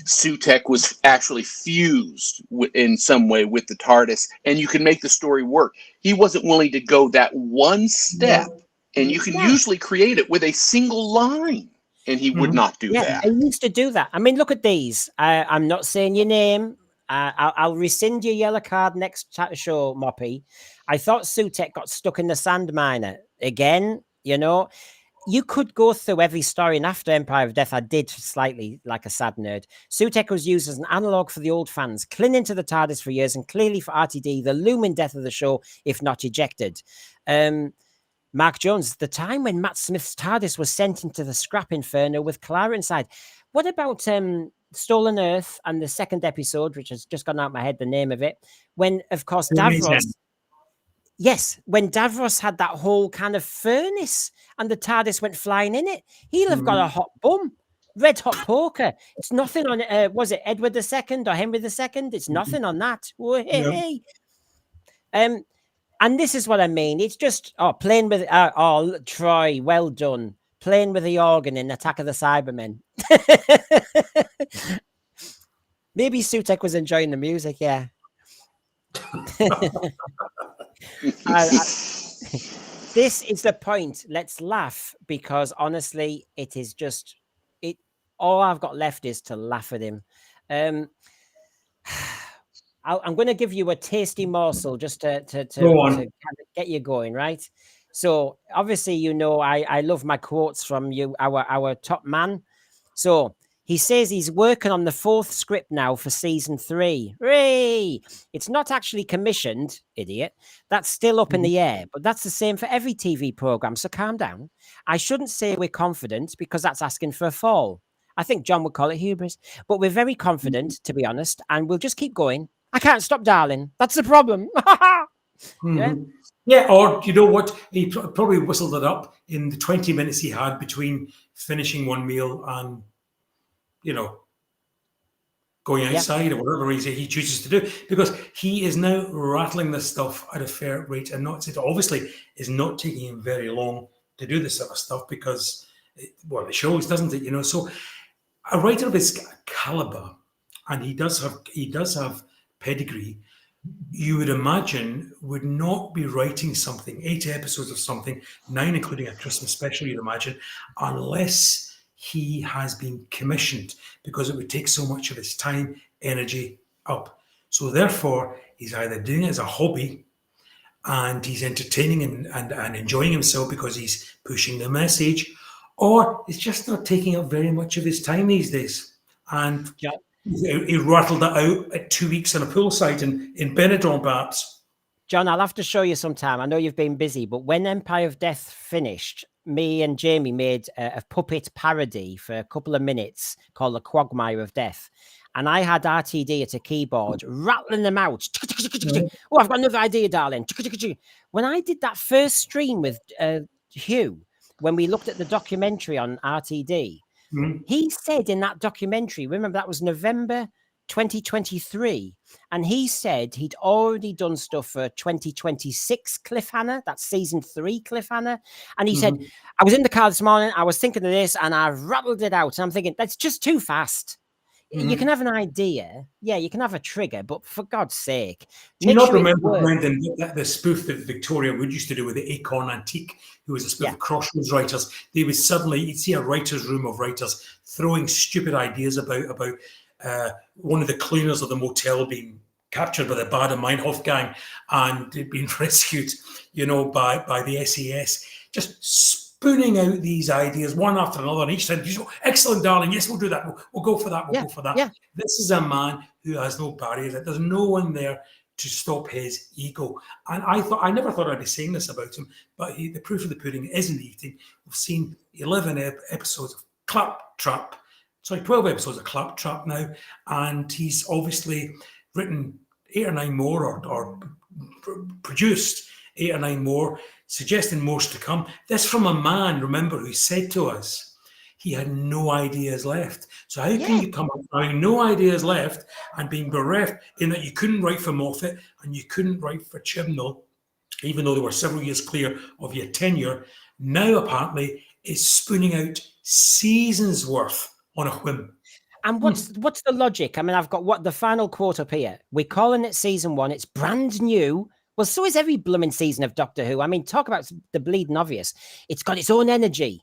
Sutekh was actually fused in some way with the TARDIS, and you can make the story work. He wasn't willing to go that one step, and you can usually create it with a single line, and he would not do that. I used to do that. I mean, look at these. I'm not saying your name. I'll rescind your yellow card next show, Moppy. I thought Sutekh got stuck in the sand miner again. You know, you could go through every story, and after Empire of Death, I did slightly like a sad nerd. Sutekh was used as an analogue for the old fans, clinging to the TARDIS for years, and clearly for RTD, the looming death of the show, if not ejected. Mark Jones, the time when Matt Smith's TARDIS was sent into the scrap inferno with Clara inside. What about Stolen Earth and the second episode, which has just gone out of my head, the name of it, when, of course, Davros... Yes, when Davros had that whole kind of furnace and the TARDIS went flying in it, he'll have got a hot bum, red hot poker. It's nothing on, was it Edward II or Henry II? It's nothing on that. Hey. And this is what I mean. It's just, playing with, Troy, well done. Playing with the organ in Attack of the Cybermen. Maybe Sutekh was enjoying the music, yeah. This is the point. Let's laugh, because honestly, it is just it. All I've got left is to laugh at him. I'm going to give you a tasty morsel just to kind of get you going, right? So obviously, you know, I love my quotes from you, our top man. So he says he's working on the 4th script now for season 3. Hooray! It's not actually commissioned, idiot. That's still up in the air, but that's the same for every TV program, so calm down. I shouldn't say we're confident, because that's asking for a fall. I think John would call it hubris, but we're very confident, to be honest, and we'll just keep going. I can't stop, darling. That's the problem. Yeah, or you know what? He probably whistled it up in the 20 minutes he had between finishing one meal and, you know, going outside or whatever he chooses to do, because he is now rattling this stuff at a fair rate, and it obviously is not taking him very long to do this sort of stuff, because, it shows, doesn't it? You know, so a writer of his caliber, and he does have pedigree, you would imagine would not be writing something, 8 episodes of something, 9 including a Christmas special, you'd imagine, unless he has been commissioned, because it would take so much of his time, energy up. So therefore, he's either doing it as a hobby, and he's entertaining and enjoying himself because he's pushing the message, or he's just not taking up very much of his time these days. And he rattled that out at 2 weeks on a poolside in Benidorm, perhaps. John, I'll have to show you sometime. I know you've been busy, but when Empire of Death finished, me and Jamie made a puppet parody for a couple of minutes called The Quagmire of Death. And I had RTD at a keyboard rattling them out. Oh, I've got another idea, darling. When I did that first stream with Hugh, when we looked at the documentary on RTD, he said in that documentary, remember that was November 2023, and he said he'd already done stuff for 2026 cliffhanger, that's season 3 cliffhanger, and he said, I was in the car this morning, I was thinking of this, and I rattled it out, and I'm thinking, that's just too fast. You can have an idea, you can have a trigger, but for God's sake, do you not remember, Brendan, the spoof that Victoria Wood used to do with the Acorn Antique, who was a spoof of Crossroads writers? They would suddenly, you'd see a writer's room of writers throwing stupid ideas about one of the cleaners of the motel being captured by the Bader-Meinhof gang and being rescued, by the SAS, just spooning out these ideas one after another, and each time you go, excellent, darling, yes, we'll do that, we'll go for that, we'll go for that. Yeah. This is a man who has no barriers, there's no one there to stop his ego. And I never thought I'd be saying this about him, but the proof of the pudding is in the eating. We've seen 11 episodes of 12 episodes of Claptrap now, and he's obviously written 8 or 9 more, or produced 8 or 9 more, suggesting more's to come. This from a man, remember, who said to us he had no ideas left. So how can you come up having no ideas left and being bereft in that you couldn't write for Moffat and you couldn't write for Chibnall? even though they were several years clear of your tenure, now apparently is spooning out seasons worth on a whim. And what's the logic? I mean, I've got what the final quote up here. We're calling it season 1. It's brand new. Well, so is every blooming season of Doctor Who. I mean, talk about the bleeding obvious. It's got its own energy.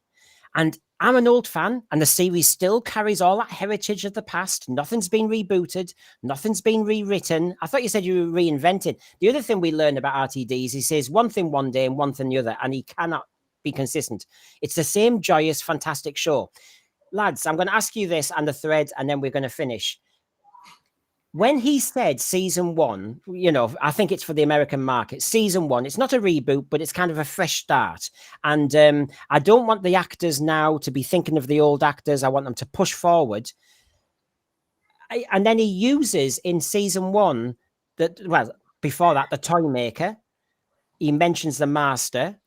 And I'm an old fan, and the series still carries all that heritage of the past. Nothing's been rebooted. Nothing's been rewritten. I thought you said you were reinventing. The other thing we learn about Rtd'S, he says one thing one day and one thing the other, and he cannot be consistent. It's the same joyous, fantastic show. Lads, I'm going to ask you this and the thread, and then we're going to finish. When he said season 1, you know, I think it's for the American market. Season 1, it's not a reboot, but it's kind of a fresh start. And I don't want the actors now to be thinking of the old actors. I want them to push forward. And then he uses in season 1 that, well, before that, the toy maker. He mentions the master.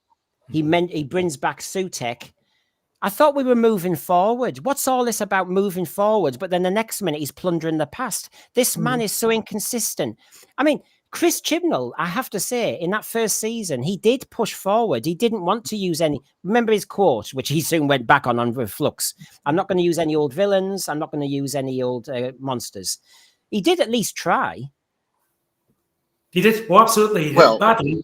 He brings back Sutek. I thought we were moving forward. What's all this about moving forward? But then the next minute he's plundering the past. This man is so inconsistent. I mean, Chris Chibnall, I have to say, in that first season, he did push forward. He didn't want to use any. Remember his quote, which he soon went back on with Flux. I'm not going to use any old villains. I'm not going to use any old monsters. He did at least try. He did. Well, absolutely. Well, badly.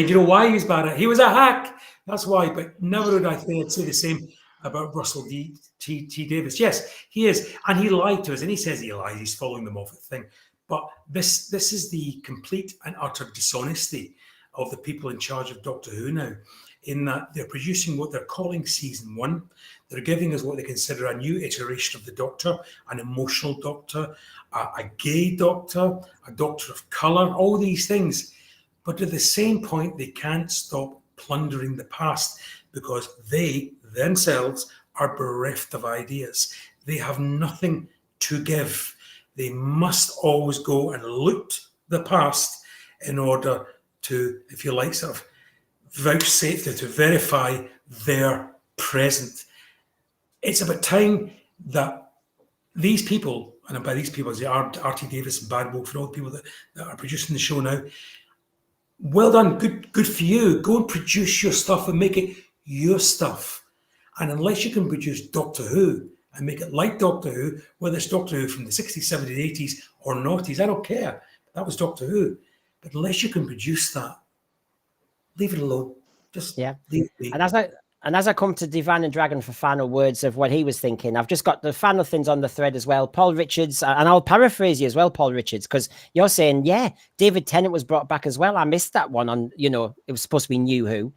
Do you know why he was bad at it? He was a hack. That's why. But never would I think I'd say the same about Russell T. Davies. Yes, he is. And he lied to us. And he says he lies. He's following the Moffat thing. But this is the complete and utter dishonesty of the people in charge of Doctor Who now, in that they're producing what they're calling season 1. They're giving us what they consider a new iteration of the Doctor, an emotional Doctor, a gay Doctor, a Doctor of colour, all these things. But at the same point, they can't stop plundering the past because they themselves are bereft of ideas. They have nothing to give. They must always go and loot the past in order to, if you like, sort of vouchsafe to verify their present. It's about time that these people, and by these people, the R.T. Davies and Bad Wolf and all the people that are producing the show now, well done, good for you. Go and produce your stuff and make it your stuff. And unless you can produce Doctor Who and make it like Doctor Who, whether it's Doctor Who from the 60s, 70s, 80s or noughties, I don't care. That was Doctor Who. But unless you can produce that, leave it alone. Just leave it be. And as I come to Divine and Dragon for final words of what he was thinking, I've just got the final things on the thread as well. Paul Richards, and I'll paraphrase you as well, Paul Richards, because you're saying, yeah, David Tennant was brought back as well. I missed that one on, you know, it was supposed to be New Who.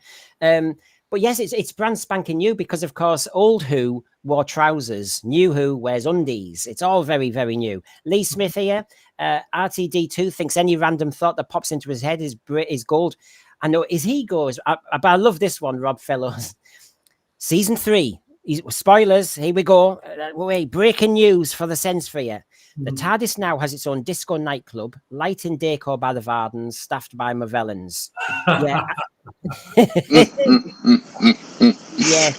But yes, it's brand spanking new because, of course, old Who wore trousers. New Who wears undies. It's all very, very new. Lee Smith here. RTD2 thinks any random thought that pops into his head is gold. I know, as he goes, but I love this one, Rob Fellows. Season 3, spoilers, here we go. Wait, breaking news for the Sense Sphere. The Tardis now has its own disco nightclub, light in decor by the Vardens, staffed by Mavellans. Yeah. Yeah.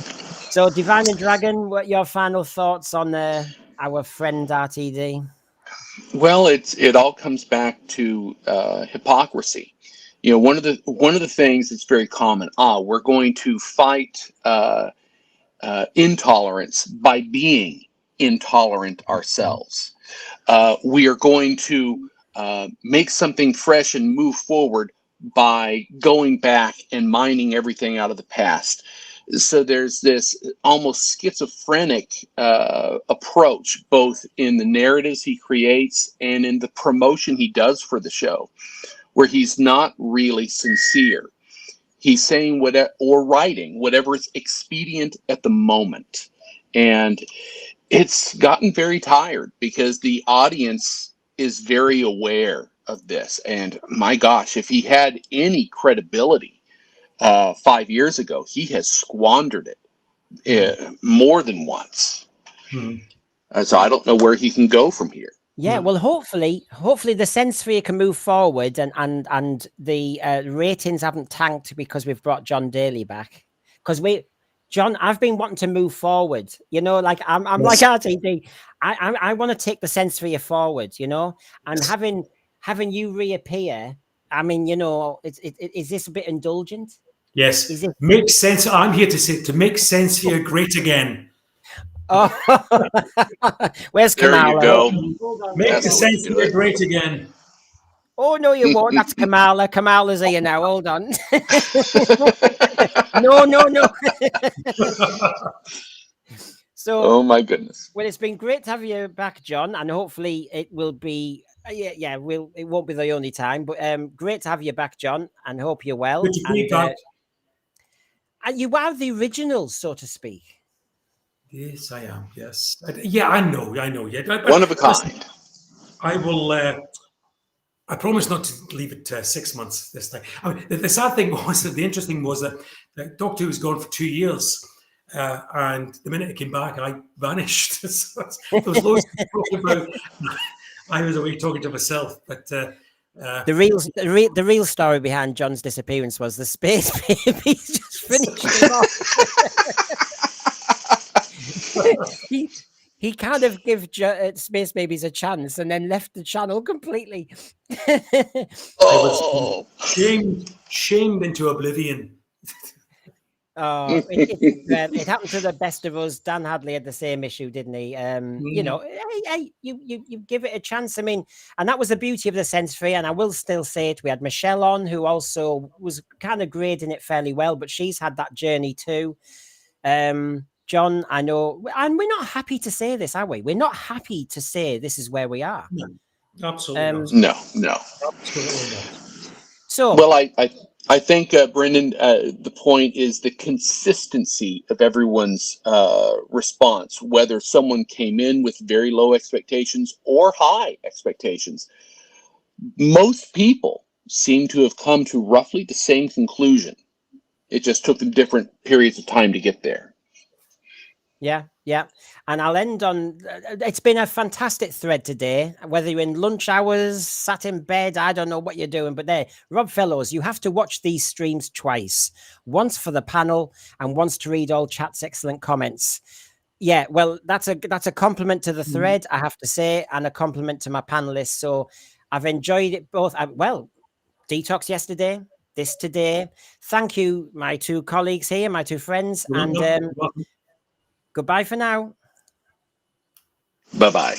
So, Divine and Dragon, what your final thoughts on our friend RTD? Well, it all comes back to hypocrisy. You know, one of the things that's very common. We're going to fight intolerance by being intolerant ourselves. We are going to make something fresh and move forward by going back and mining everything out of the past. So there's this almost schizophrenic approach, both in the narratives he creates and in the promotion he does for the show, where he's not really sincere. He's saying whatever, or writing whatever is expedient at the moment. And it's gotten very tired because the audience is very aware of this. And my gosh, if he had any credibility 5 years ago, he has squandered it more than once. So I don't know where he can go from here. Yeah, well, hopefully the Sense Sphere can move forward, and the ratings haven't tanked because we've brought John Daly back. Because John, I've been wanting to move forward. You know, like I'm like RTD. I want to take the Sense Sphere forward. You know, and having you reappear I mean, is this a bit indulgent? Yes, Is it? make sense. I'm here to say to make sense here great again. Oh, where's There you Kamala? go. Make That's the the way to sense do here it. great again. Oh no, you won't. That's Kamala. Kamala's here now. Hold on. No. So, Oh my goodness. well, it's been great to have you back, John, and hopefully it will be. It won't be the only time, but great to have you back, John, and hope you're well. Good to be back. And you are the original, so to speak. Yes, I am. Yes. Yeah, I know. Yeah. One of a kind. I will. I promise not to leave it 6 months this time. I mean, the sad thing was that the interesting was that Doctor Who was gone for 2 years, and the minute it came back, I vanished. So there was loads to talk about. I was away talking to myself, but the real story behind John's disappearance was the Space Babies just finished him off. He kind of gave Space Babies a chance and then left the channel completely. Oh, I was shamed into oblivion. Oh, it happened to the best of us. Dan Hadley had the same issue, didn't he? Hey, you give it a chance. I mean, and that was the beauty of the Sensory. And I will still say it. We had Michelle on, who also was kind of grading it fairly well, but she's had that journey too. John, I know, and we're not happy to say this, are we? We're not happy to say this is where we are. No, absolutely not. No. Absolutely not. So, Well, I think, Brendan, the point is the consistency of everyone's response, whether someone came in with very low expectations or high expectations. Most people seem to have come to roughly the same conclusion. It just took them different periods of time to get there. Yeah. And I'll end on, it's been a fantastic thread today, whether you're in lunch hours, sat in bed, I don't know what you're doing, but there, Rob Fellows, you have to watch these streams twice, once for the panel and once to read all chat's excellent comments. Yeah, well, that's a compliment to the thread, I have to say, and a compliment to my panelists. So I've enjoyed it both. Detox yesterday, this today. Thank you, my two colleagues here, my two friends, and goodbye for now. Bye-bye.